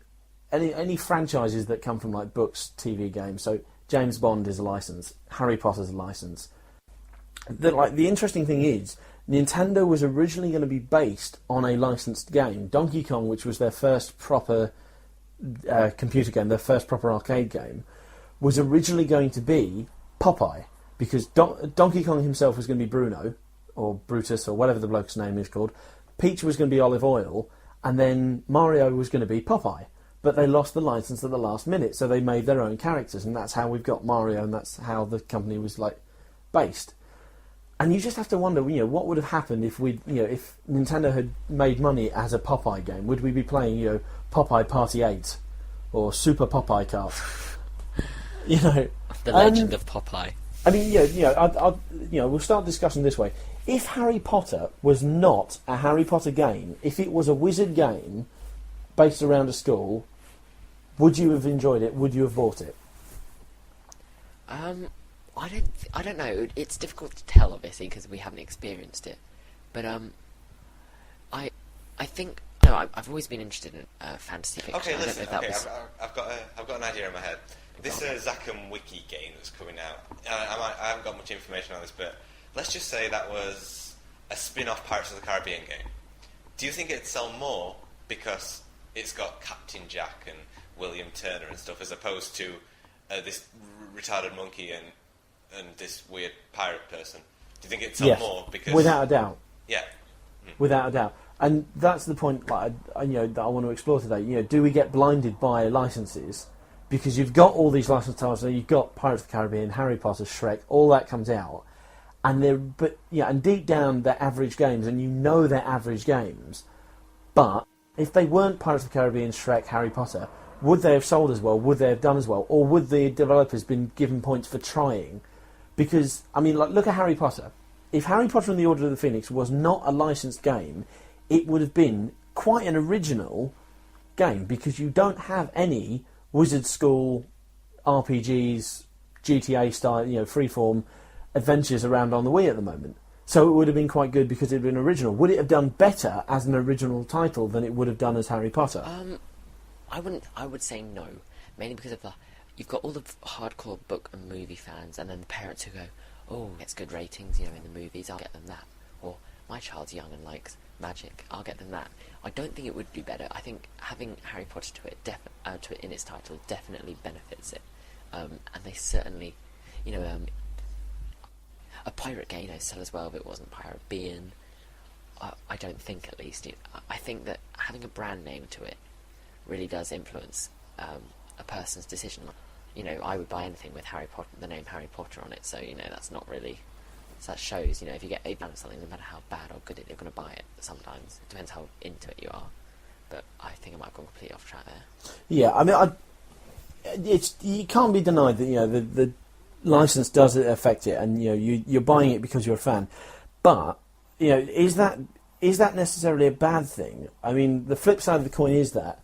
any franchises that come from books, TV games. So James Bond is a license. Harry Potter's a license. The interesting thing is, Nintendo was originally going to be based on a licensed game. Donkey Kong, which was their first proper computer game, their first proper arcade game, was originally going to be Popeye, because Donkey Kong himself was going to be Bruno, or Brutus, or whatever the bloke's name is called. Peach was going to be Olive Oil, and then Mario was going to be Popeye. But they lost the license at the last minute, so they made their own characters, and that's how we've got Mario, and that's how the company was based. And you just have to wonder, what would have happened if if Nintendo had made money as a Popeye game? Would we be playing, Popeye Party 8 or Super Popeye Kart?
The Legend of Popeye.
We'll start discussing this way. If Harry Potter was not a Harry Potter game, if it was a wizard game based around a school, would you have enjoyed it? Would you have bought it?
I don't know. It's difficult to tell, obviously, because we haven't experienced it. But I think I've always been interested in fantasy fiction.
Okay,
I don't
listen.
know if that
I've got an idea in my head. This Zackham Wiki game that's coming out. I haven't got much information on this, but let's just say that was a spin-off Pirates of the Caribbean game. Do you think it'd sell more because it's got Captain Jack and William Turner and stuff, as opposed to this retarded monkey and this weird pirate person? Do you think it'd sell more because...
without a doubt.
Yeah.
Without a doubt. that that's the point that I want to explore today. Do we get blinded by licenses? Because you've got all these licensed titles, so you've got Pirates of the Caribbean, Harry Potter, Shrek, all that comes out, and and deep down they're average games, and they're average games. But if they weren't Pirates of the Caribbean, Shrek, Harry Potter, would they have sold as well? Would they have done as well? Or would the developers been given points for trying? Because look at Harry Potter. If Harry Potter and the Order of the Phoenix was not a licensed game, it would have been quite an original game, because you don't have any Wizard School RPGs, GTA style, freeform adventures around on the Wii at the moment. So it would have been quite good because it had been original. Would it have done better as an original title than it would have done as Harry Potter?
I wouldn't. I would say no, mainly because of you've got all the hardcore book and movie fans, and then the parents who go, "Oh, it gets good ratings, in the movies. I'll get them that." Or my child's young and likes magic. I'll get them that. I don't think it would be better. I think having Harry Potter to it in its title definitely benefits it, and they certainly, a pirate game sell as well if it wasn't Piratean. I don't think, at least. I think that having a brand name to it really does influence a person's decision. I would buy anything with Harry Potter, the name Harry Potter on it. So that's not really. So that shows, if you get a fan of something, no matter how bad or good it, you're going to buy it. Sometimes it depends how into it you are. But I think I might have gone completely off track there.
Yeah, you can't be denied that the license does affect it, and you're buying it because you're a fan. But is that necessarily a bad thing? The flip side of the coin is that,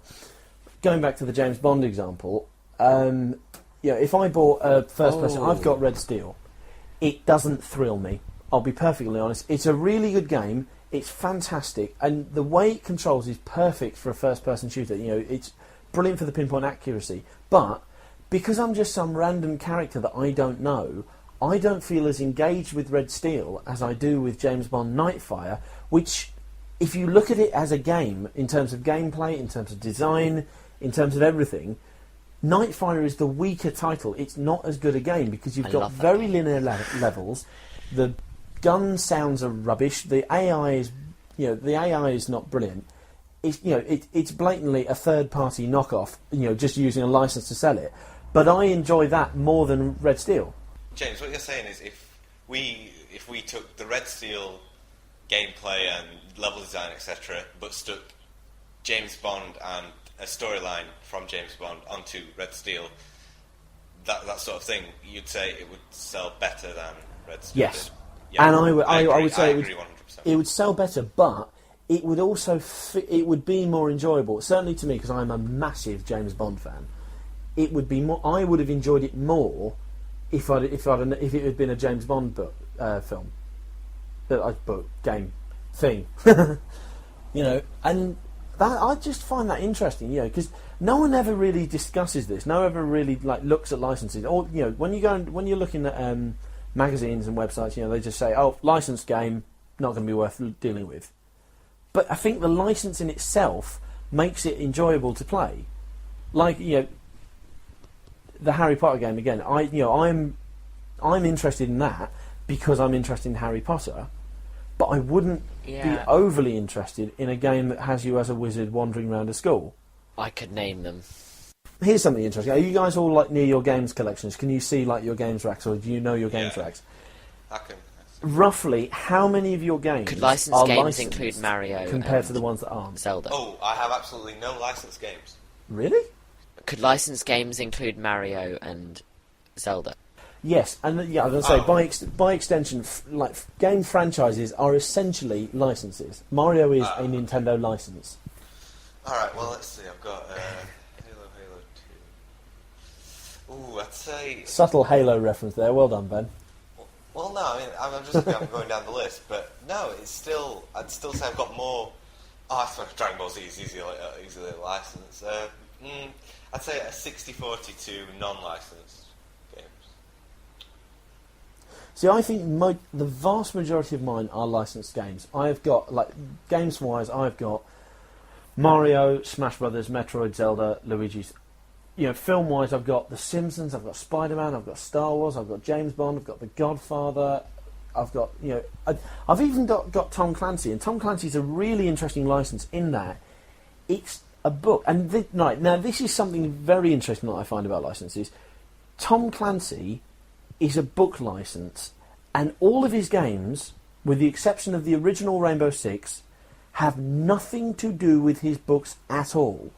going back to the James Bond example, if I bought a first person, I've got Red Steel. It doesn't thrill me. I'll be perfectly honest. It's a really good game. It's fantastic, and the way it controls is perfect for a first-person shooter. It's brilliant for the pinpoint accuracy. But because I'm just some random character that I don't know, I don't feel as engaged with Red Steel as I do with James Bond Nightfire, which, if you look at it as a game, in terms of gameplay, in terms of design, in terms of everything, Nightfire is the weaker title. It's not as good a game because you've got very linear levels. The gun sounds are rubbish. The AI is not brilliant. It's blatantly a third-party knockoff. Just using a license to sell it. But I enjoy that more than Red Steel.
James, what you're saying is if we took the Red Steel gameplay and level design, etc., but stuck James Bond and a storyline from James Bond onto Red Steel, that sort of thing, you'd say it would sell better than Red Steel.
Yes,
yeah,
and I would say
I agree 100%.
It would sell better, but it would also it would be more enjoyable. Certainly to me, because I'm a massive James Bond fan. It would be more. I would have enjoyed it more if it had been a James Bond film, book game thing. And that, I just find that interesting, because no one ever really discusses this. No one ever really looks at licenses. Or when you're looking at magazines and websites, they just say, "Oh, licensed game, not going to be worth dealing with." But I think the license in itself makes it enjoyable to play. The Harry Potter game again. I'm interested in that because I'm interested in Harry Potter. But I wouldn't be overly interested in a game that has you as a wizard wandering around a school.
I could name them.
Here's something interesting. Are you guys all near your games collections? Can you see your games racks, or do you know your games racks?
I can.
Roughly, how many of your games
could licensed games include Mario
compared to the ones that aren't?
Zelda.
Oh, I have absolutely no licensed games.
Really?
Could licensed games include Mario and Zelda?
Yes, and I was going to say, by extension, game franchises are essentially licenses. Mario is a Nintendo license.
Alright, well, let's see. I've got Halo 2. Ooh, I'd say...
Subtle Halo reference there. Well done, Ben.
Well, no, I'm going down the list, but no, I'd still say I've got more... Oh, I suppose Dragon Ball Z is easily licensed. I'd say a 60-40 to non-licensed games.
See, I think the vast majority of mine are licensed games. I've got, like, games-wise, I've got Mario, Smash Brothers, Metroid, Zelda, Luigi's. You know, film-wise, I've got The Simpsons, I've got Spider-Man, I've got Star Wars, I've got James Bond, I've got The Godfather, I've got, you know, I've even got Tom Clancy, and Tom Clancy's a really interesting license in that it's a book. And now this is something very interesting that I find about licenses. Tom Clancy is a book license, and all of his games, with the exception of the original Rainbow Six, have nothing to do with his books at all.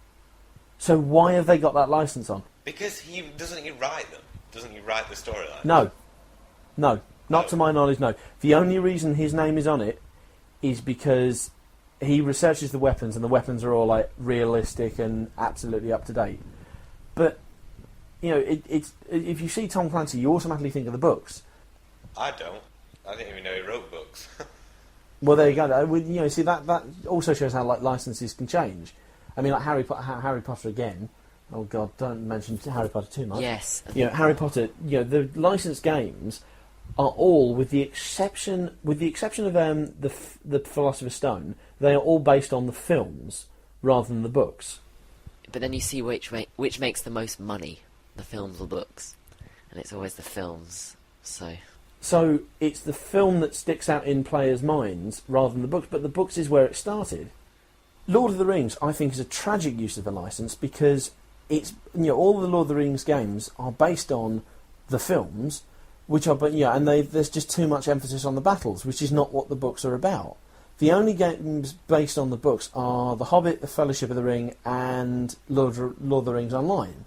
So why have they got that license on?
Because doesn't he write them? Doesn't he write the storyline?
No, not to my knowledge. No, the only reason his name is on it is because he researches the weapons, and the weapons are all like realistic and absolutely up to date. But you know, it's if you see Tom Clancy, you automatically think of the books.
I don't. I didn't even know he wrote books.
Well, there you go. You know, see that also shows how like licenses can change. I mean, like Harry Potter again. Oh God, don't mention Harry Potter too much.
Yes.
You know, Harry Potter. You know, the licensed games are all, with the exception of the Philosopher's Stone, they are all based on the films rather than the books.
But then you see which makes the most money, the films or books, and it's always the films. So
it's the film that sticks out in players' minds rather than the books, but the books is where it started. Lord of the Rings, I think, is a tragic use of a license because it's, you know, all the Lord of the Rings games are based on the films, which are, but yeah, and there's just too much emphasis on the battles, which is not what the books are about. The only games based on the books are The Hobbit, The Fellowship of the Ring, and Lord of the Rings Online.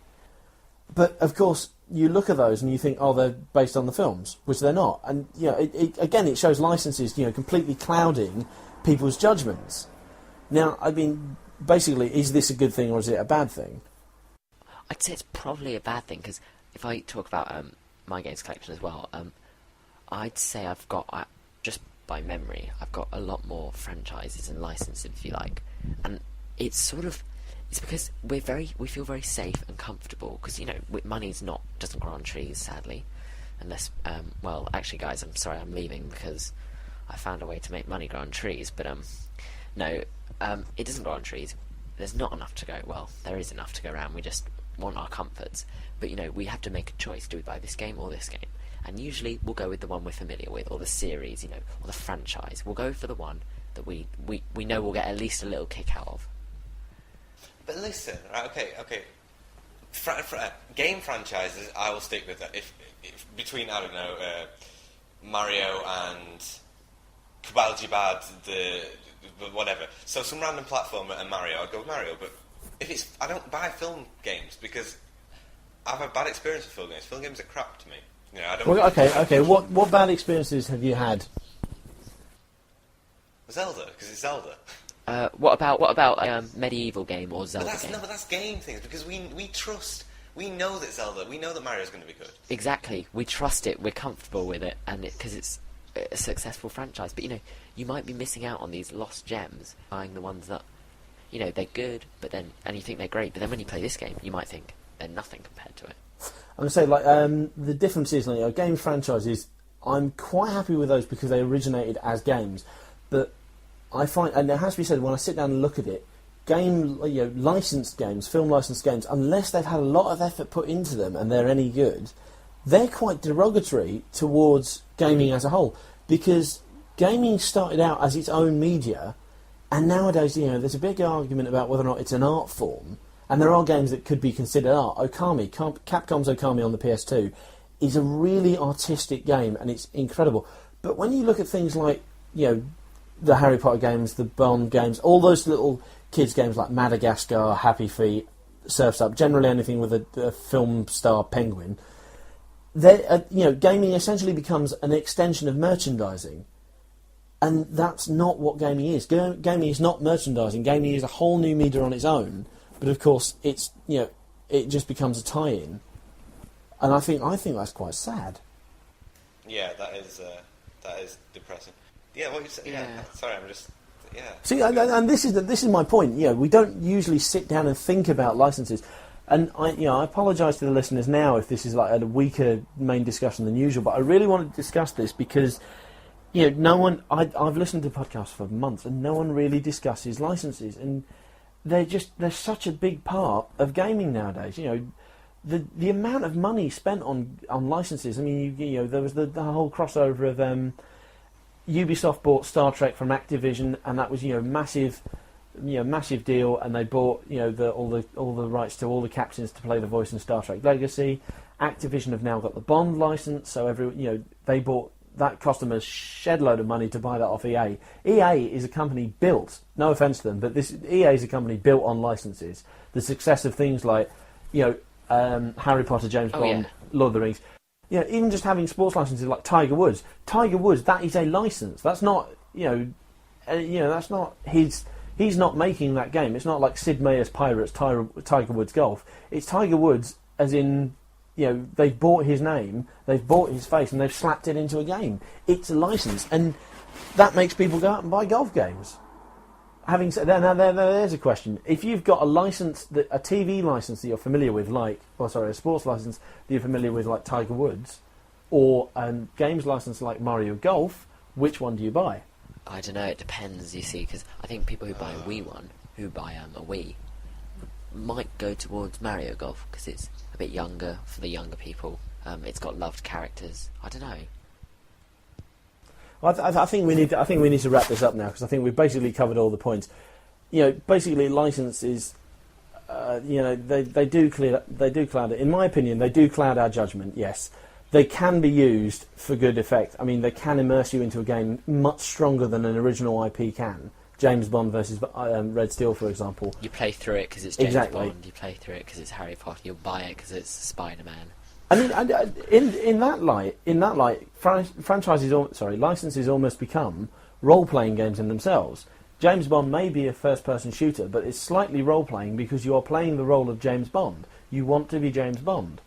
But of course, you look at those and you think, oh, they're based on the films, which they're not. And you know, it shows licenses, you know, completely clouding people's judgments. Now, I mean, basically, is this a good thing or is it a bad thing?
I'd say it's probably a bad thing, because if I talk about my games collection as well, I'd say I've got, just by memory, I've got a lot more franchises and licenses, if you like. And it's because we feel very safe and comfortable, because, you know, doesn't grow on trees, sadly. Unless, well, actually, guys, I'm sorry, I'm leaving because I found a way to make money grow on trees, but, no, it doesn't grow on trees. There's not enough to go. Well, there is enough to go around. We just want our comforts. But, you know, we have to make a choice. Do we buy this game or this game? And usually we'll go with the one we're familiar with, or the series, you know, or the franchise. We'll go for the one that we know we'll get at least a little kick out of.
But listen, right, okay. Game franchises, I will stick with that. If between, I don't know, Mario and Kabalji the whatever. So some random platformer and Mario, I'd go with Mario. But I don't buy film games because I've had bad experience with film games. Film games are crap to me. You know, I don't.
Well, okay. What bad experiences have you had?
Zelda, because it's Zelda.
What about medieval game or Zelda game?
But that's game things, because we know that Mario's going to be good.
Exactly, we trust it, we're comfortable with it, and because it's a successful franchise. But, you know, you might be missing out on these lost gems, buying the ones that, you know, they're good, and you think they're great, but then when you play this game, you might think they're nothing compared to it.
I'm going to say, like, the difference is, like, you know, game franchises, I'm quite happy with those because they originated as games, but I find, and it has to be said, when I sit down and look at it, licensed games, film licensed games, unless they've had a lot of effort put into them and they're any good, they're quite derogatory towards gaming as a whole, because gaming started out as its own media, and nowadays, you know, there's a big argument about whether or not it's an art form, and there are games that could be considered art. Capcom's Okami on the PS2 is a really artistic game, and it's incredible. But when you look at things like, you know, the Harry Potter games, the Bond games, all those little kids' games like Madagascar, Happy Feet, Surf's Up, generally anything with a film star penguin, gaming essentially becomes an extension of merchandising. And that's not what gaming is. Gaming is not merchandising. Gaming is a whole new media on its own. But of course, it just becomes a tie-in. And I think that's quite sad.
Yeah, that is depressing. Yeah, what you say? Yeah. Sorry, I'm just. Yeah.
See, and this is my point. You know, we don't usually sit down and think about licenses. And I apologise to the listeners now if this is like a weaker main discussion than usual, but I really want to discuss this because, no one. I've listened to podcasts for months, and no one really discusses licenses, and they're such a big part of gaming nowadays. The amount of money spent on licenses. I mean, there was the whole crossover of Ubisoft bought Star Trek from Activision, and that was massive deal, and they bought all the rights to all the captains to play the voice in Star Trek Legacy. Activision have now got the Bond license, so they bought that, cost them a shed load of money to buy that off EA. EA is a company built, no offence to them, but EA is a company built on licenses. The success of things like Harry Potter, James Bond, Lord of the Rings. Even just having sports licenses like Tiger Woods. Tiger Woods, that is a license. That's not that's not his. He's not making that game. It's not like Sid Meier's Pirates, Tiger Woods Golf. It's Tiger Woods, as in, they've bought his name, they've bought his face, and they've slapped it into a game. It's a license, and that makes people go out and buy golf games. Having said that, now there's a question. If you've got a license, a TV license that you're familiar with, a sports license that you're familiar with, like Tiger Woods, or a games license like Mario Golf, which one do you buy?
I don't know, it depends, you see, because I think people who buy a Wii one, who buy a Wii, might go towards Mario Golf, because it's a bit younger for the younger people. It's got loved characters. I don't know.
Well, I think we need to wrap this up now, because I think we've basically covered all the points. Basically licenses, they do cloud it. In my opinion, they do cloud our judgment. Yes. They can be used for good effect. I mean, they can immerse you into a game much stronger than an original IP can. James Bond versus Red Steel, for example.
You play through it because it's James Bond. You play through it because it's Harry Potter. You'll buy it because it's Spider-Man.
I mean, in that light, licenses almost become role-playing games in themselves. James Bond may be a first-person shooter, but it's slightly role-playing because you are playing the role of James Bond. You want to be James Bond.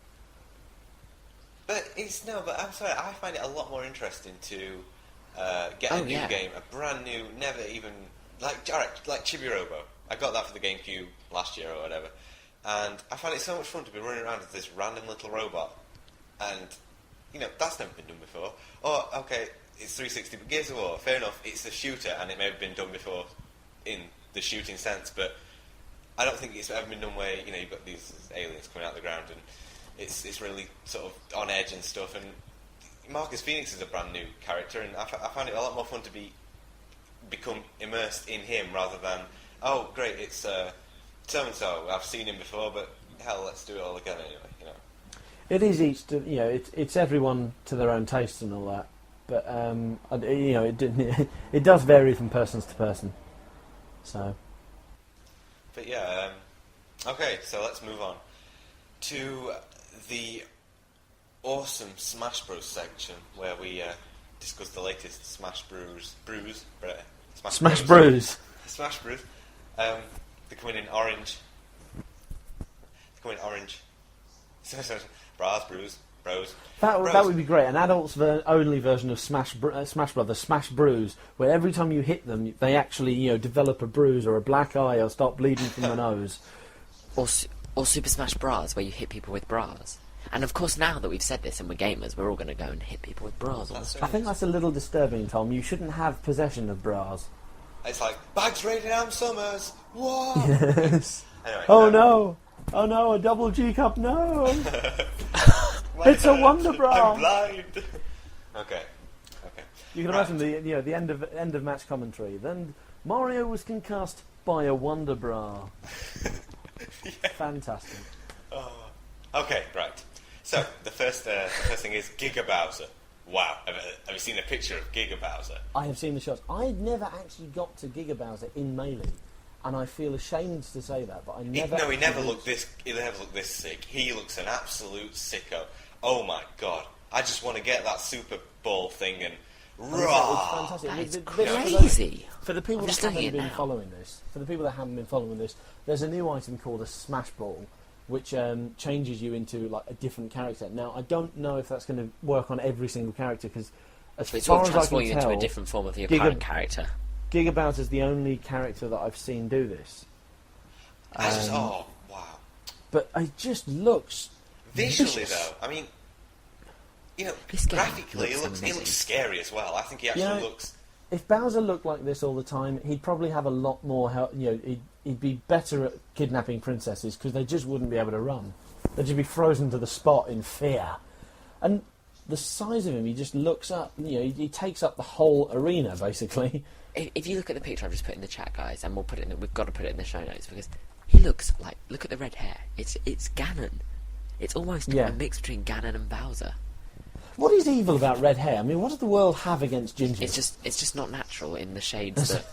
But I'm sorry, I find it a lot more interesting to get a new game, a brand new, never even, like Chibi-Robo. I got that for the GameCube last year or whatever, and I find it so much fun to be running around as this random little robot, and, that's never been done before. Or, okay, it's 360, but Gears of War, fair enough, it's a shooter, and it may have been done before in the shooting sense, but I don't think it's ever been done where, you've got these aliens coming out of the ground, and it's really sort of on edge and stuff, and Marcus Phoenix is a brand new character, and I find it a lot more fun to become immersed in him rather than, oh great, it's so and so, I've seen him before, but hell, let's do it all again anyway.
It is it's everyone to their own taste and all that, but it does vary from person to person. So,
but yeah, okay, so let's move on to the awesome Smash Bros section where we discuss the latest Smash Brews.
Smash Brews.
They're coming in orange. Bros.
That would be great. An adults only version of Smash Brothers, Smash Brews, where every time you hit them, they actually develop a bruise or a black eye or start bleeding from the nose.
Or Super Smash Bras, where you hit people with bras. And of course, now that we've said this and we're gamers, we're all going to go and hit people with bras on the street.
I think that's a little disturbing, Tom. You shouldn't have possession of bras.
It's like, bags rated M Summers! Whoa!
Yes.
Anyway,
no, a double G cup, no! It's a Wonder Bra!
I'm blind! Okay.
You can imagine the end of match commentary. Then Mario was concussed by a Wonder Bra.
Yeah.
Fantastic.
Okay, right. So the first thing is Giga Bowser. Wow, have you seen a picture of Giga Bowser?
I have seen the shots. I never actually got to Giga Bowser in Melee, and I feel ashamed to say that, but I never.
He never looked this sick. He looks an absolute sicko. Oh my god! I just want to get that Super Ball thing and raw.
It's fantastic.
That is crazy.
For the people
I'm
that
just looking
haven't
at
been
now.
following this, there's a new item called a Smash Ball, which changes you into like a different character. Now, I don't know if that's going to work on every single character because, as
It's
far
all
as I
transforming
can
you
tell,
into a different form of your
Giga-
current character.
Giga Bowser's the only character that I've seen do this.
Wow.
but it just looks
Visually,
vicious.
though, I mean, you know,
This game
graphically,
looks
he looks
amazing.
scary as well. I think he actually
You know,
looks.
If Bowser looked like this all the time, he'd probably have a lot more help. You know, he'd be better at kidnapping princesses because they just wouldn't be able to run. They'd just be frozen to the spot in fear. And the size of him, he just looks up. You know, he takes up the whole arena basically.
If you look at the picture I've just put in the chat, guys, and we've got to put it in the show notes because he looks like, look at the red hair. It's Ganon. It's almost
Yeah.
a mix between Ganon and Bowser.
What is evil about red hair? I mean, what does the world have against ginger?
It's just not natural in the shades that.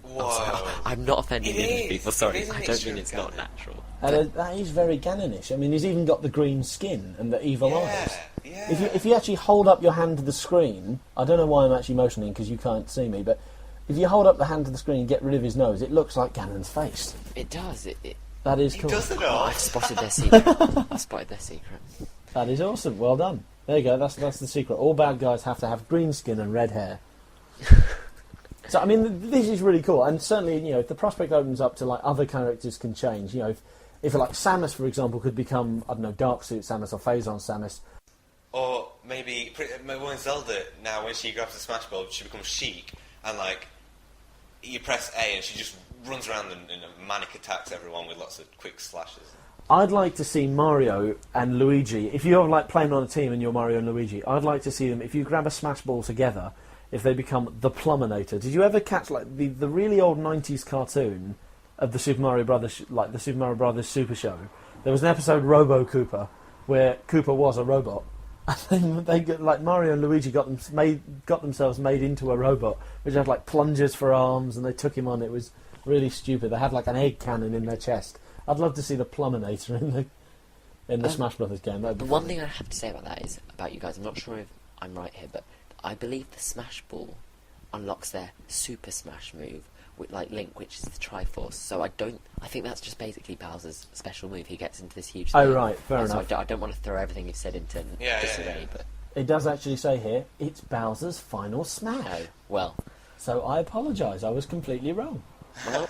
Whoa.
I'm not offending
It
English
is.
people.
It
Sorry,
is a
I don't
mixture
mean
of
it's not
Ganon.
natural.
And that is very Ganonish. I mean, he's even got the green skin and the evil eyes.
Yeah.
If you actually hold up your hand to the screen, I don't know why I'm actually motioning because you can't see me, but if you hold up the hand to the screen and get rid of his nose, it looks like Ganon's face.
It does.
That is
He
cool.
does it
Oh,
all.
I've spotted their secret. I've spotted their secret.
That is awesome. Well done. There you go. That's the secret. All bad guys have to have green skin and red hair. So I mean, this is really cool, and certainly, you know, if the prospect opens up to like other characters can change. You know, if like Samus, for example, could become, I don't know, Dark Suit Samus or Phazon Samus.
Or maybe when Zelda, now when she grabs the Smash Ball, she becomes Sheik, and like, you press A and she just runs around and manic attacks everyone with lots of quick slashes.
I'd like to see Mario and Luigi. If you're like playing on a team and you're Mario and Luigi, I'd like to see them. If you grab a Smash Ball together, if they become the Pluminator. Did you ever catch like the really old '90s cartoon of the Super Mario Brothers, like the Super Mario Brothers Super Show? There was an episode Robo Koopa where Koopa was a robot. And they got, like Mario and Luigi got themselves made into a robot, which had like plungers for arms, and they took him on. It was really stupid. They had like an egg cannon in their chest. I'd love to see the Pluminator in the Smash Brothers game. That'd be
The one
funny.
thing I have to say about that is about you guys. I'm not sure if I'm right here, but I believe the Smash Ball unlocks their Super Smash move, with like Link, which is the Triforce. So I think that's just basically Bowser's special move. He gets into this huge.
Oh,
thing.
right, fair
So
enough.
I don't want to throw everything you've said into disarray, but
It does actually say here, it's Bowser's final smash.
oh well.
So I apologise, I was completely wrong.
Well,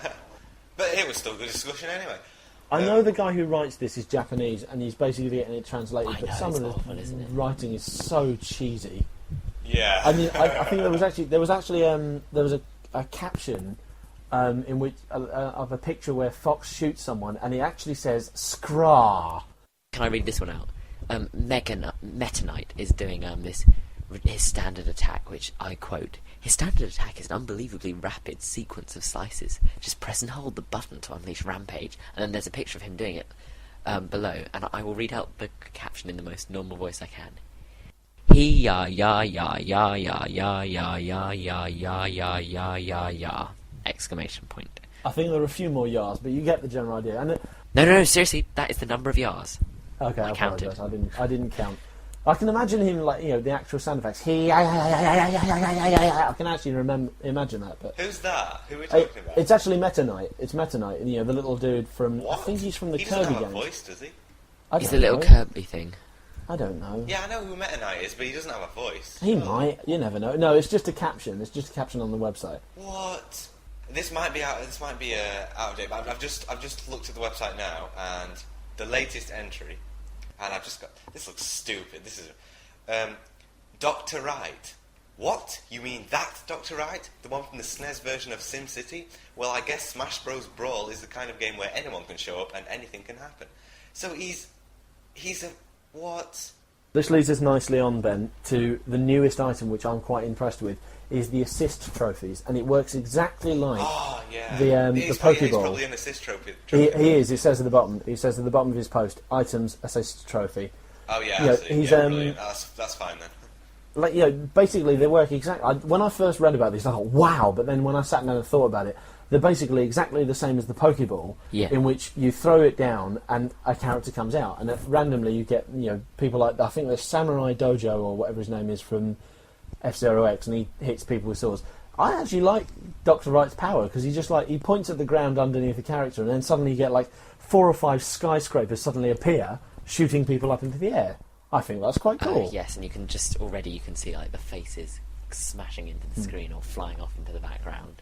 But it was still good discussion anyway.
I know the guy who writes this is Japanese, and he's basically getting it translated,
I
but
know,
some
it's
of the
awful, isn't it?
writing is so cheesy.
Yeah.
I mean, I think there was actually a caption in which of a picture where Fox shoots someone, and it actually says "Scraw."
can I read this one out? Meta Knight is doing his standard attack, which I quote: "His standard attack is an unbelievably rapid sequence of slices. Just press and hold the button to unleash Rampage." And then there's a picture of him doing it below, and I will read out the caption in the most normal voice I can. He ya ya ya ya ya ya ya ya ya ya ya ya ya ya! Exclamation point.
I think there are a few more yards, but you get the general idea. And
No, seriously, that is the number of yars.
okay, I
counted.
apologise. I didn't count. I can imagine him like, you know, the actual sound effects. I can actually imagine that. But
Who's that? Who are we talking about?
it's actually Meta Knight. It's Meta Knight, and you know, the little dude from.
What?
I think he's from the
he
Kirby
doesn't have a
games.
voice, does he?
I
He's
don't
the little
know.
Kirby thing.
I don't know.
Yeah, I know who Meta Knight is, but he doesn't have a voice.
He might. You never know. No, it's just a caption. It's just a caption on the website.
What? This might be out of date. But I've just looked at the website now, and the latest entry, and I've just got. This looks stupid. This is, Dr. Wright. What? You mean that Dr. Wright? The one from the SNES version of SimCity? Well, I guess Smash Bros. Brawl is the kind of game where anyone can show up and anything can happen. So he's a what?
This leads us nicely on, Ben, to the newest item, which I'm quite impressed with, is the assist trophies, and it works exactly like
Oh yeah.
the
He's
Pokeball.
probably an assist trophy.
He is. It says at the bottom. He says at the bottom of his post, items assist trophy.
Oh yeah,
Yeah,
absolutely.
he's,
Yeah, brilliant. That's fine then.
Like, you know, basically they work exactly. When I first read about this, I thought, wow. But then when I sat down and thought about it, they're basically exactly the same as the Pokeball,
Yeah.
in which you throw it down and a character comes out, and randomly you get, you know, people like, I think there's Samurai Dojo or whatever his name is from F-Zero X, and he hits people with swords. I actually like Dr. Wright's power because he points at the ground underneath the character, and then suddenly you get like 4 or 5 skyscrapers suddenly appear, shooting people up into the air. I think that's quite cool.
Yes, and you can see like the faces smashing into the screen or flying off into the background.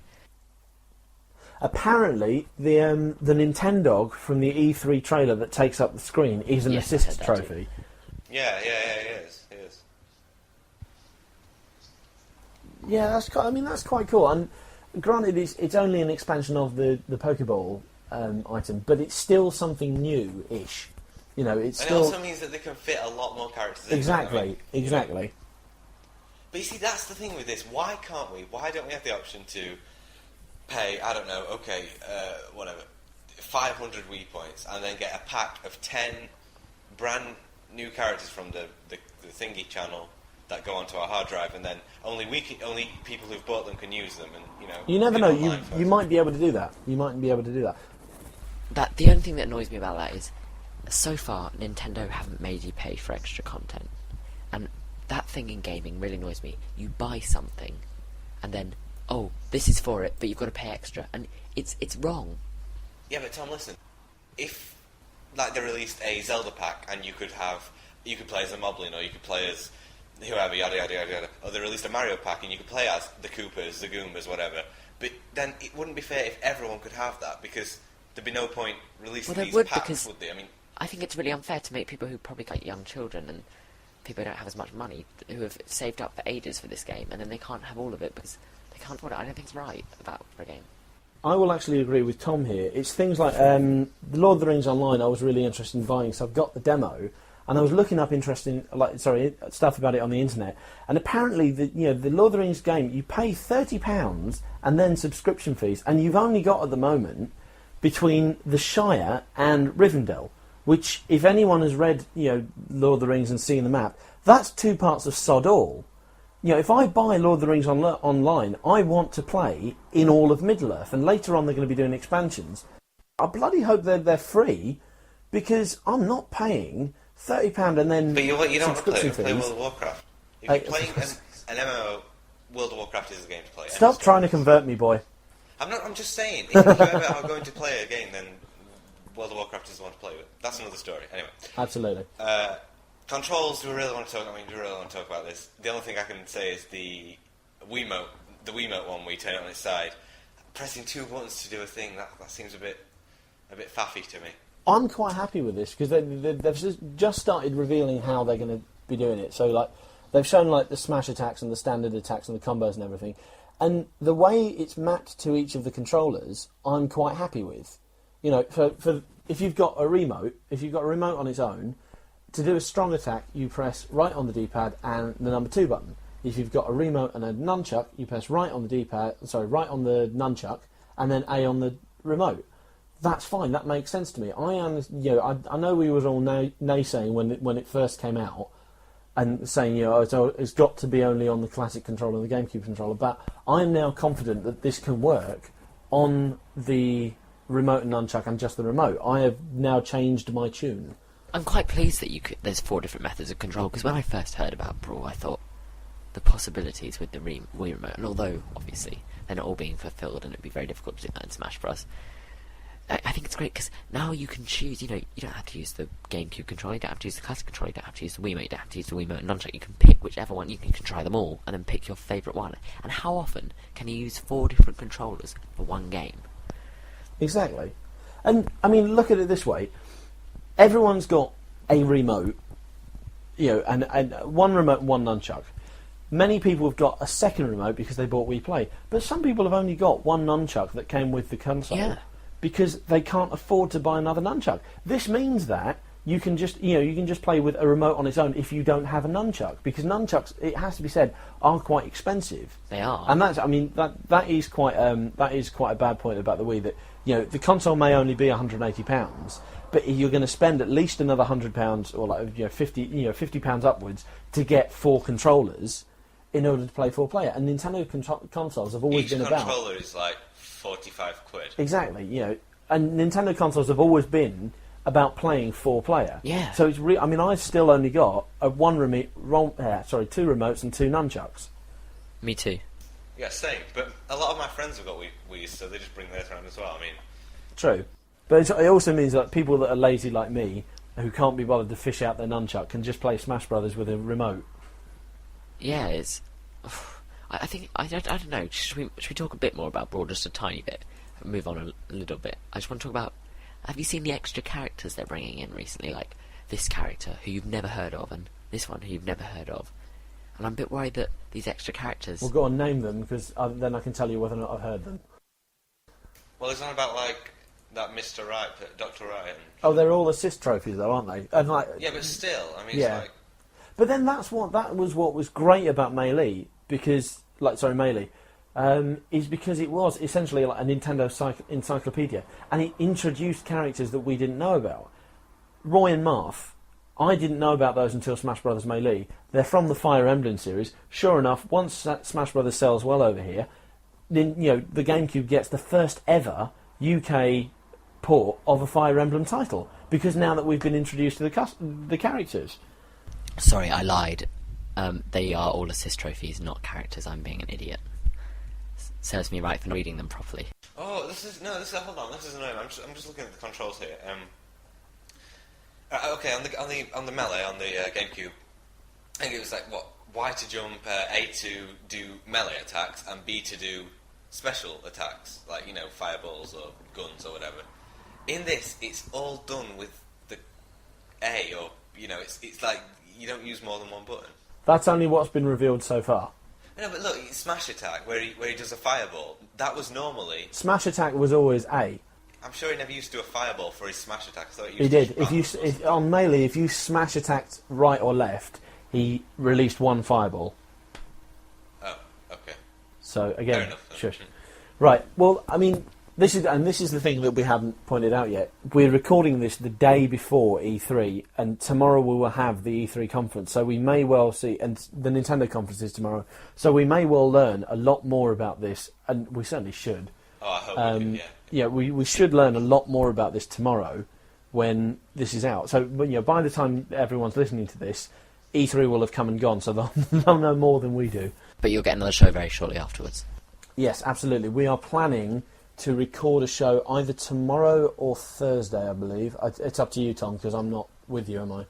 Apparently, the Nintendog from the E3 trailer that takes up the screen is an
Yes, I heard
assist
that
trophy.
Yeah, it is.
Yeah, that's quite cool. And granted, it's only an expansion of the Pokeball item, but it's still something new-ish. You know, it's
And
still
it also means that they can fit a lot more characters in.
exactly.
But you see, that's the thing with this. Why can't we? Why don't we have the option to pay, I don't know, whatever, 500 Wii points and then get a pack of 10 brand new characters from the thingy channel that go onto our hard drive, and then only people who've bought them can use them, and
You never
get
know.
online
You
first.
might be able to do that. You might be able to do that.
That the only thing that annoys me about that is, so far Nintendo haven't made you pay for extra content, and that thing in gaming really annoys me. You buy something, and then this is for it, but you've got to pay extra, and it's wrong.
Yeah, but Tom, listen. If they released a Zelda pack and you could play as a Moblin, or you could play as whoever, yada yada yada yada, or they released a Mario pack and you could play as the Koopas, the Goombas, whatever. But then it wouldn't be fair if everyone could have that, because there'd be no point releasing
Well,
these
they would,
packs,
because
would they? I mean,
I think it's really unfair to make people who probably got young children and people who don't have as much money, who have saved up for ages for this game, and then they can't have all of it because they can't afford it. I don't think it's right for a game.
I will actually agree with Tom here. It's things like the Lord of the Rings Online. I was really interested in buying, so I've got the demo, and I was looking up stuff about it on the internet. And apparently, the Lord of the Rings game, you pay £30 and then subscription fees, and you've only got at the moment between the Shire and Rivendell, which, if anyone has read Lord of the Rings and seen the map, that's 2 parts of sod all. If I buy Lord of the Rings online, I want to play in all of Middle-earth, and later on they're going to be doing expansions. I bloody hope they're free, because I'm not paying £30 and then
but you don't want to play
subscription
World
fees.
of Warcraft. If you're playing an MMO, World of Warcraft is the game to play.
Stop trying to convert me, boy.
I'm just saying, if you ever are going to play a game, then World of Warcraft is the one to play with. That's another story. Anyway.
Absolutely.
Controls, do we really want to talk about this? The only thing I can say is the Wiimote one where you turn it on its side. Pressing 2 buttons to do a thing, that seems a bit faffy to me.
I'm quite happy with this, because they've just started revealing how they're going to be doing it. So, they've shown, the smash attacks and the standard attacks and the combos and everything. And the way it's mapped to each of the controllers, I'm quite happy with. For if you've got a remote on its own, to do a strong attack, you press right on the D-pad and the number 2 button. If you've got a remote and a nunchuck, you press right on the nunchuck, and then A on the remote. That's fine. That makes sense to me. I know we were all naysaying when it first came out, and saying it's got to be only on the classic controller, the GameCube controller. But I am now confident that this can work on the remote and nunchuck and just the remote. I have now changed my tune.
I'm quite pleased that there's 4 different methods of control, because when I first heard about Brawl, I thought the possibilities with the Wii Remote, and although, obviously, they're not all being fulfilled, and it'd be very difficult to do that in Smash Bros., I think it's great, because now you can choose, you don't have to use the GameCube controller, you don't have to use the classic controller, you don't have to use the Wiimote, you don't have to use the Wiimote and Nunchuck, you can pick whichever one, you can try them all, and then pick your favourite one. And how often can you use 4 different controllers for one game?
Exactly. And, look at it this way. Everyone's got a remote, and one remote and one nunchuck. Many people have got a second remote because they bought Wii Play, but some people have only got one nunchuck that came with the console because they can't afford to buy another nunchuck. This means that you can just play with a remote on its own if you don't have a nunchuck, because nunchucks, it has to be said, are quite expensive.
They are,
and that is quite a bad point about the Wii, that the console may only be £180, but you're going to spend at least another £100 or £50 upwards to get 4 controllers in order to play 4-player. And Nintendo consoles have always been about...
Each controller is like 45 quid.
Exactly, and Nintendo consoles have always been about playing 4-player.
Yeah.
So it's I've still only got 2 remotes and 2 nunchucks.
Me too.
Yeah, same. But a lot of my friends have got Wii's, so they just bring theirs around as well.
True. But it also means that people that are lazy like me, who can't be bothered to fish out their nunchuck, can just play Smash Brothers with a remote.
Yeah, it's... I think... I don't know. Should we talk a bit more about Brawl, just a tiny bit? move on a little bit, I just want to talk about, have you seen the extra characters they're bringing in recently? Like, this character who you've never heard of, and this one who you've never heard of. And I'm a bit worried that these extra characters...
We'll go and name them, because then I can tell you whether or not I've heard them.
Well, it's not about, like, that Mr. Right, Dr. Right.
Oh, they're all assist trophies, though, aren't they? And like,
Yeah, but still, I mean,
Yeah.
it's like...
but then that was what was great about Melee, because Melee, is because it was essentially like a Nintendo encyclopedia, and it introduced characters that we didn't know about. Roy and Marth, I didn't know about those until Smash Bros. Melee. They're from the Fire Emblem series. Sure enough, once Smash Bros. Sells well over here, then the GameCube gets the first ever UK port of a Fire Emblem title, because now that we've been introduced to the characters.
Sorry, I lied. They are all assist trophies, not characters. I'm being an idiot. Serves me right for not reading them properly.
Oh, hold on, this is annoying. I'm just looking at the controls here. Okay, on the Melee, on the GameCube, I think it was like, Y to jump, A to do melee attacks, and B to do special attacks, like, fireballs or guns or whatever. In this, it's all done with the A, or, it's like, you don't use more than one button.
That's only what's been revealed so far.
No, but look, Smash Attack, where he does a fireball, that was normally...
Smash Attack was always A.
I'm sure he never used to do a fireball for his Smash Attack. So
He did. On Melee, if you Smash Attacked right or left, he released one fireball.
Oh, okay.
So,
Fair
again,
enough, then.
shush. Right, well, I mean, this is the thing that we haven't pointed out yet. We're recording this the day before E3, and tomorrow we will have the E3 conference, so we may well see, and the Nintendo conference is tomorrow, so we may well learn a lot more about this, and we certainly should.
Oh, I hope we can, yeah.
Yeah, we should learn a lot more about this tomorrow when this is out. So, by the time everyone's listening to this, E3 will have come and gone, so they'll know more than we do.
But you'll get another show very shortly afterwards.
Yes, absolutely. We are planning to record a show either tomorrow or Thursday, I believe. It's up to you, Tom, because I'm not with you, am I?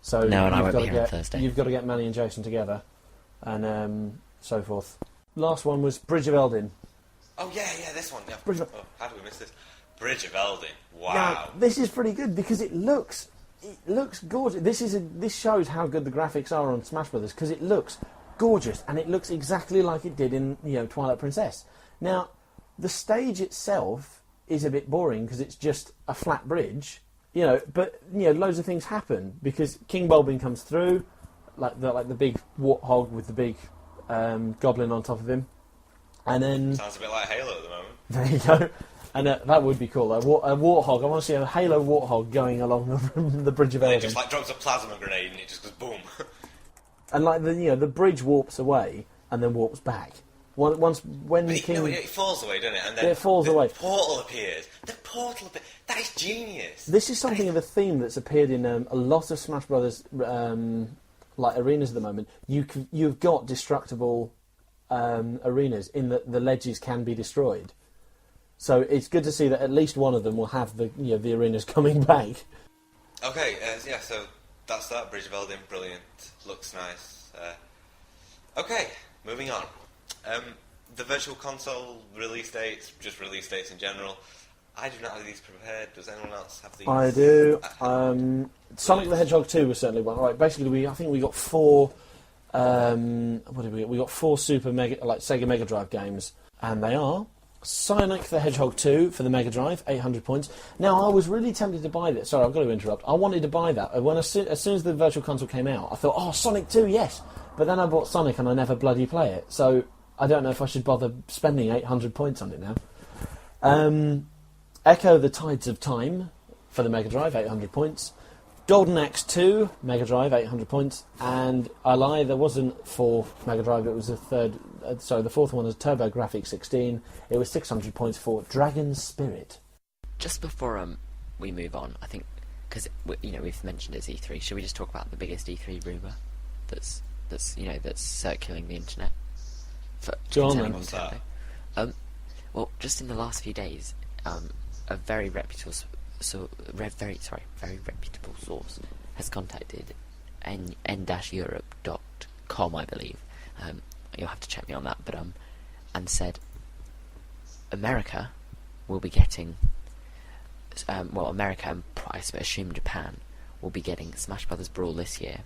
So
No, and I
you've
won't
got
be
to
here on
get,
Thursday.
You've got to get Manny and Jason together, and so forth. Last one was Bridge of Eldin.
Oh, yeah, this one. Yeah.
Bridge of-
Oh, how do we miss this? Bridge of Eldin. Wow.
Now, this is pretty good because it looks gorgeous. This shows how good the graphics are on Smash Brothers, because it looks gorgeous and it looks exactly like it did in Twilight Princess. Now, the stage itself is a bit boring because it's just a flat bridge, but loads of things happen because King Bulbin comes through, like the big warthog with the big goblin on top of him, and then
Sounds a bit like Halo at the moment.
there you go. And that would be cool. A warthog. I want to see a Halo warthog going along the Bridge of
And
Eldin.
it just like drops a plasma grenade and it just goes boom.
And like the bridge warps away and then warps back. When
But
King
it falls away, doesn't it? And then
It falls
the
away.
portal appears. That is genius.
This is something of a theme that's appeared in a lot of Smash Brothers arenas at the moment. You've got destructible arenas in that the ledges can be destroyed. So it's good to see that at least one of them will have the arenas coming back.
Okay, so that's that. Bridge of Eldin, brilliant. Looks nice. Okay, moving on. The Virtual Console release dates, just release dates in general. I do not have these prepared. Does anyone else have these?
I do. Sonic the Hedgehog 2 was certainly one. Right, basically, I think we got 4. What did we get? We got 4 Sega Mega Drive games, and they are Sonic the Hedgehog 2 for the Mega Drive, 800 points. Now, I was really tempted to buy this. Sorry, I've got to interrupt. I wanted to buy that. As soon as the Virtual Console came out, I thought, oh, Sonic 2, yes. But then I bought Sonic and I never bloody play it. So I don't know if I should bother spending 800 points on it now. Echo the Tides of Time for the Mega Drive, 800 points. Golden Axe 2, Mega Drive, 800 points. And I lie, there wasn't 4 Mega Drive, it was the fourth one was TurboGrafx 16. It was 600 points for Dragon Spirit.
Just before we move on, I think, because we've mentioned it's E3, should we just talk about the biggest E3 rumour that's circulating the internet?
Go on
concerning
then.
What's that?
Nintendo? Well, just in the last few days, a very reputable source has contacted n-europe.com, I believe. You'll have to check me on that, but and said America will be getting, America and I assume Japan will be getting Smash Brothers Brawl this year.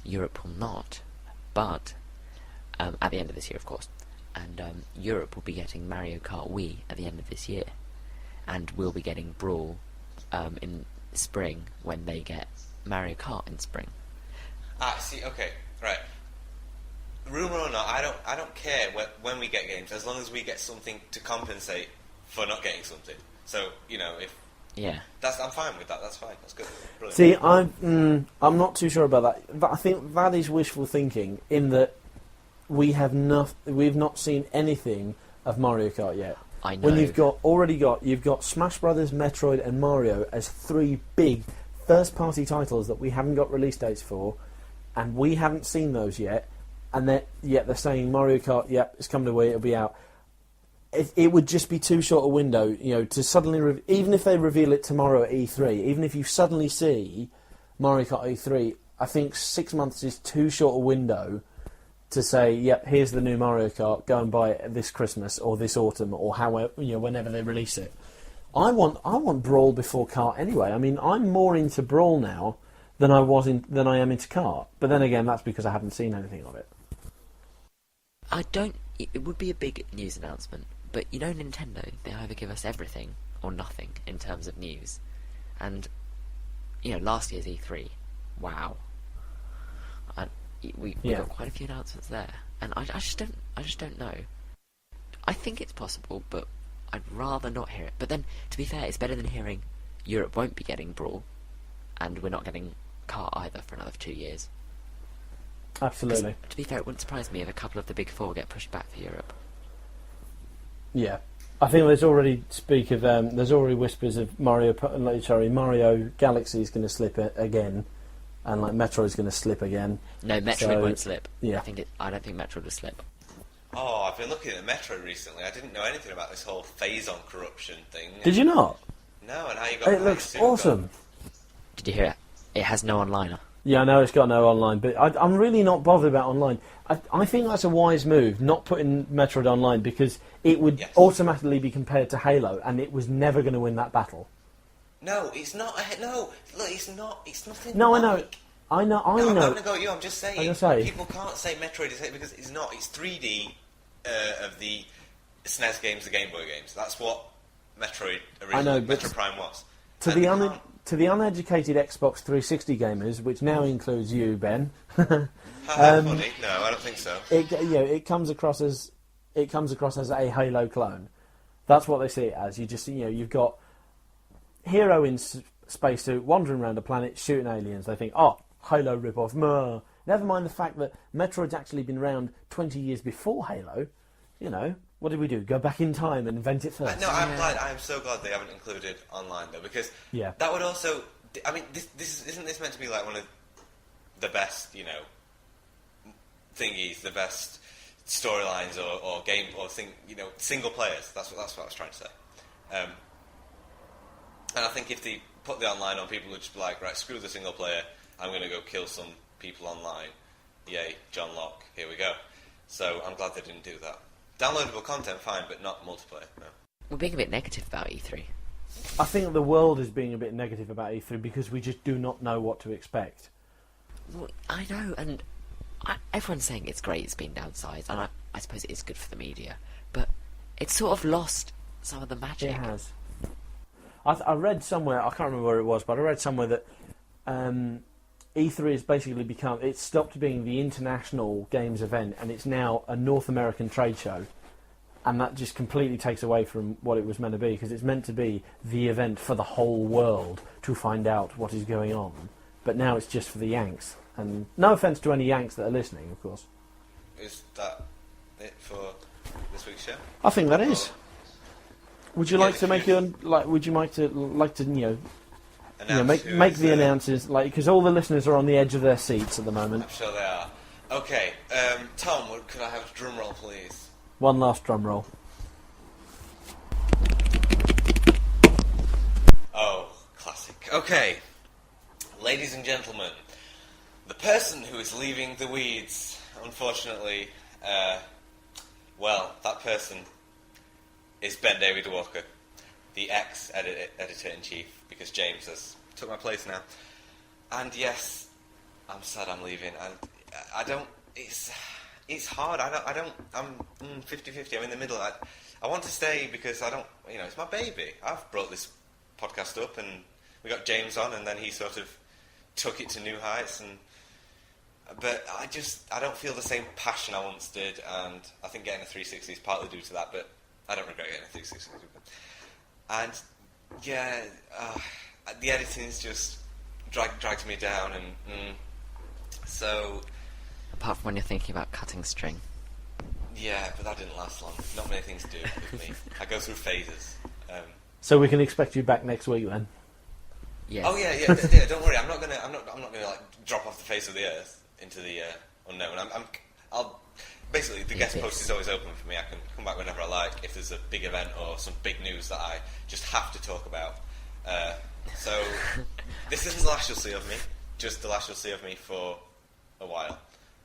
Europe will not, but at the end of this year, of course. And Europe will be getting Mario Kart Wii at the end of this year, and we'll be getting Brawl in spring when they get Mario Kart in spring.
See, okay, right. Rumor or not, I don't care when we get games, as long as we get something to compensate for not getting something. So, if I'm fine with that. That's fine. That's good. Brilliant.
See, I'm not too sure about that. But I think that is wishful thinking in that we've not seen anything of Mario Kart yet.
I know.
When you've got Smash Brothers, Metroid, and Mario as 3 big first-party titles that we haven't got release dates for, and we haven't seen those yet. And yet they're saying Mario Kart, it's coming to Wii, it'll be out. It would just be too short a window, to suddenly... even if they reveal it tomorrow at E3, even if you suddenly see Mario Kart E3, I think 6 months is too short a window to say, here's the new Mario Kart, go and buy it this Christmas or this autumn or however, whenever they release it. I want Brawl before Kart anyway. I mean, I'm more into Brawl now than I am into Kart. But then again, that's because I haven't seen anything of it.
It would be a big news announcement, but Nintendo, they either give us everything or nothing in terms of news. And, last year's E3, wow. We got quite a few announcements there. And I just don't know. I think it's possible, but I'd rather not hear it. But then, to be fair, it's better than hearing Europe won't be getting Brawl, and we're not getting Kart either for another 2 years.
Absolutely.
To be fair, it wouldn't surprise me if a couple of the big 4 get pushed back for Europe.
Yeah, I think there's already whispers of Mario Galaxy is going to slip again, and Metroid's going to slip again.
No, Metroid won't slip.
Yeah,
I don't think Metroid will slip.
Oh, I've been looking at Metroid recently. I didn't know anything about this whole Phazon corruption thing.
Did you not?
No, and how you got
it looks awesome.
Did you hear it? It has no onliner.
Yeah, I know it's got no online, but I'm really not bothered about online. I think that's a wise move, not putting Metroid online, because it would automatically be compared to Halo, and it was never going to win that battle.
No, it's not. No, look, it's not. It's nothing.
No,
like...
I know.
I'm not going to go at you. I'm just saying.
Say.
People can't say Metroid is because it's not. It's 3D of the SNES games, the Game Boy games. That's what Metroid originally. Metroid Prime was.
To the uneducated Xbox 360 gamers, which now includes you, Ben.
Funny? No, I don't think so.
It comes across as a Halo clone. That's what they see it as. You've got hero in spacesuit wandering around a planet shooting aliens. They think, Halo rip-off. Never mind the fact that Metroid's actually been around 20 years before Halo. What did we do? Go back in time and invent it first?
No, I'm so glad they haven't included online though, because that would also. I mean, isn't this meant to be like one of the best, thingies, the best storylines or game or single players. That's what I was trying to say. And I think if they put the online on, people would just be like, right, screw the single player. I'm going to go kill some people online. Yay, John Locke. Here we go. So I'm glad they didn't do that. Downloadable content, fine, but not multiplayer, no.
We're being a bit negative about E3.
I think the world is being a bit negative about E3 because we just do not know what to expect.
Well, I know, and everyone's saying it's great, it's been downsized, and I suppose it is good for the media, but it's sort of lost some of the magic.
It has. I read somewhere, I can't remember where it was, but I read somewhere that E3 has basically it's stopped being the international games event, and it's now a North American trade show. And that just completely takes away from what it was meant to be, because it's meant to be the event for the whole world to find out what is going on. But now it's just for the Yanks. And no offence to any Yanks that are listening, of course.
Is that it for this week's show?
I think that is. Would you like to make your Would you like to make the announcers, because all the listeners are on the edge of their seats at the moment.
I'm sure they are. Okay, Tom, could I have a drum roll, please?
One last drum roll.
Oh, classic. Okay, ladies and gentlemen, the person who is leaving the weeds, unfortunately, that person is Ben David Walker. the ex-editor-in-chief, because James has took my place now. And yes, I'm sad I'm leaving. And I don't... It's hard. I'm 50-50. I'm in the middle. I want to stay because I don't... it's my baby. I've brought this podcast up, and we got James on, and then he sort of took it to new heights, but I don't feel the same passion I once did, and I think getting a 360 is partly due to that, but I don't regret getting a 360. And yeah, the editing's just dragged me down, and so...
Apart from when you're thinking about cutting string.
Yeah, but that didn't last long. Not many things do with me. I go through phases.
So we can expect you back next week then?
Yes.
Oh yeah. Don't worry. I'm not gonna like drop off the face of the earth into the unknown. I'll basically the guest post is always open for me. I can come back whenever I like if there's a big event or some big news that I just have to talk about. So this isn't the last you'll see of me. Just the last you'll see of me for a while.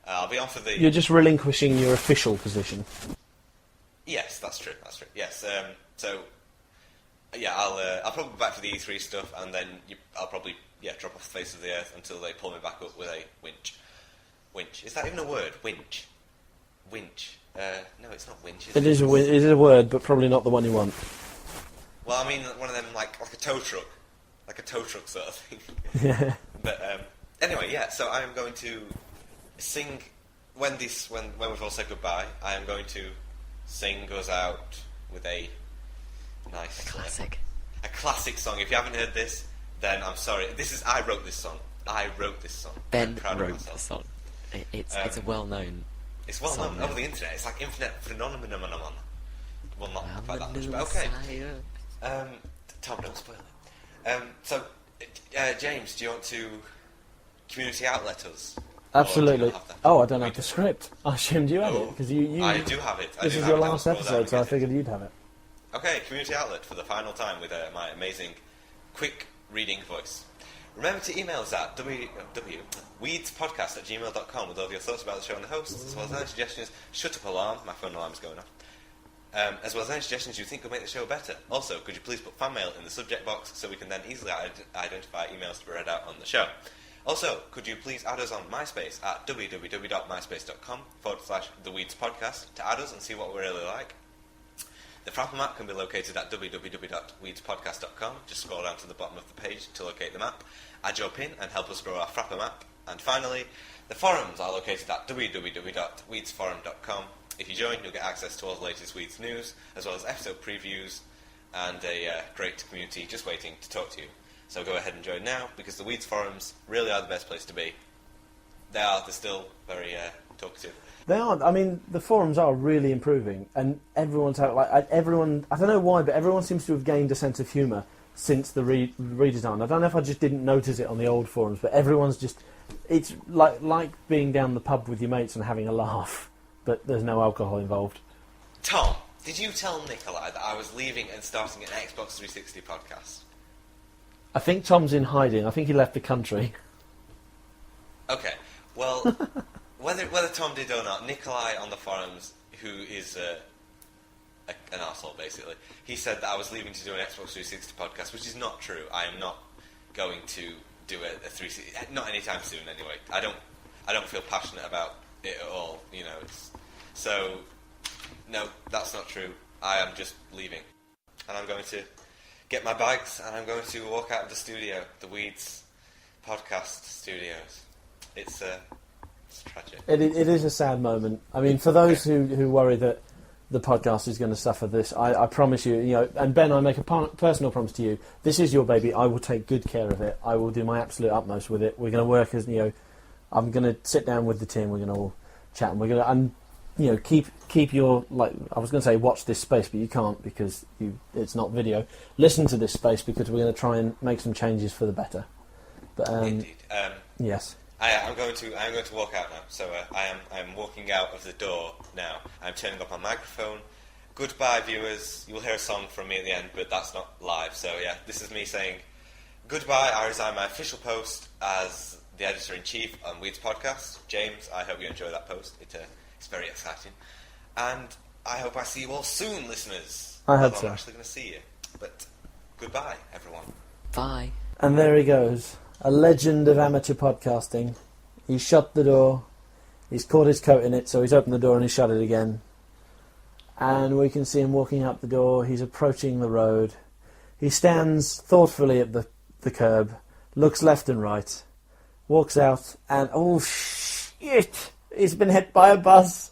I'll be on for the...
You're just relinquishing your official position.
Yes, that's true. Yes, so... Yeah, I'll probably be back for the E3 stuff, and then I'll probably drop off the face of the earth until they pull me back up with a winch. Winch. Is that even a word? Winch. Winch. No, it's not winch.
It is a word, but probably not the one you want.
Well, I mean one of them like a tow truck. Like a tow truck sort of thing.
Yeah.
But anyway, yeah, so I am going to sing when we've all said goodbye, I am going to sing us out with a nice
Classic.
a classic song. If you haven't heard this, then I'm sorry. I wrote this song.
Ben
I'm proud of
wrote
myself.
the song. It's a well-known.
It's well known
song,
over the internet. It's like infinite phenomenon. Well, not quite that much, but okay. Tom, don't spoil it. So, James, do you want to community outlet us?
Absolutely. Oh, I don't have the script. I assumed you had it because you.
I do have it.
This is your last episode, so I figured you'd have it.
Okay, community outlet for the final time with my amazing, quick reading voice. Remember to email us at weedspodcast@gmail.com with all of your thoughts about the show and the hosts, as well as any suggestions. Shut up, alarm! My phone alarm is going off. As well as any suggestions you think would make the show better. Also, could you please put fan mail in the subject box so we can then easily identify emails to be read out on the show. Also, could you please add us on MySpace at www.myspace.com/TheWeedsPodcast to add us and see what we're really like. The Frapper map can be located at www.weedspodcast.com. Just scroll down to the bottom of the page to locate the map. Add your pin and help us grow our Frapper map. And finally, the forums are located at www.weedsforum.com. If you join, you'll get access to all the latest Weeds news, as well as episode previews and a great community just waiting to talk to you. So go ahead and join now, because the Weeds forums really are the best place to be. They're still very talkative.
They are. I mean, the forums are really improving, and everyone's everyone. I don't know why, but everyone seems to have gained a sense of humour since the redesign. I don't know if I just didn't notice it on the old forums, but everyone's just. It's like being down the pub with your mates and having a laugh, but there's no alcohol involved.
Tom, did you tell Nikolai that I was leaving and starting an Xbox 360 podcast?
I think Tom's in hiding. I think he left the country.
Okay, well, whether Tom did or not, Nikolai on the forums, who is an arsehole basically, he said that I was leaving to do an Xbox 360 podcast, which is not true. I am not going to do a 360, not anytime soon anyway. I don't feel passionate about it at all, so, no, that's not true. I am just leaving. And I'm going to get my bags, and I'm going to walk out of the studio, the Weeds podcast studios. It's tragic.
It is a sad moment. I mean, for those who worry that the podcast is going to suffer this, I promise you, and Ben, I make a personal promise to you, this is your baby. I will take good care of it. I will do my absolute utmost with it. We're going to work as, I'm going to sit down with the team. We're going to all chat, and we're going to, keep your, I was going to say watch this space, but you can't because it's not video. Listen to this space because we're going to try and make some changes for the better. But
Indeed.
Yes.
I'm going to walk out now. So I am walking out of the door now. I'm turning up my microphone. Goodbye, viewers. You will hear a song from me at the end, but that's not live. So yeah, this is me saying goodbye. I resign my official post as the editor-in-chief on Weeds Podcast. James, I hope you enjoy that post. It's very exciting, and I hope I see you all soon, listeners.
I hope
Although
so.
I'm actually going to see you, but Goodbye, everyone.
Bye.
And there he goes, a legend of amateur podcasting. He's shut the door, he's caught his coat in it, so he's opened the door and he's shut it again. And we can see him walking up the door, he's approaching the road. He stands thoughtfully at the curb, looks left and right, walks out, and oh shit, he's been hit by a bus.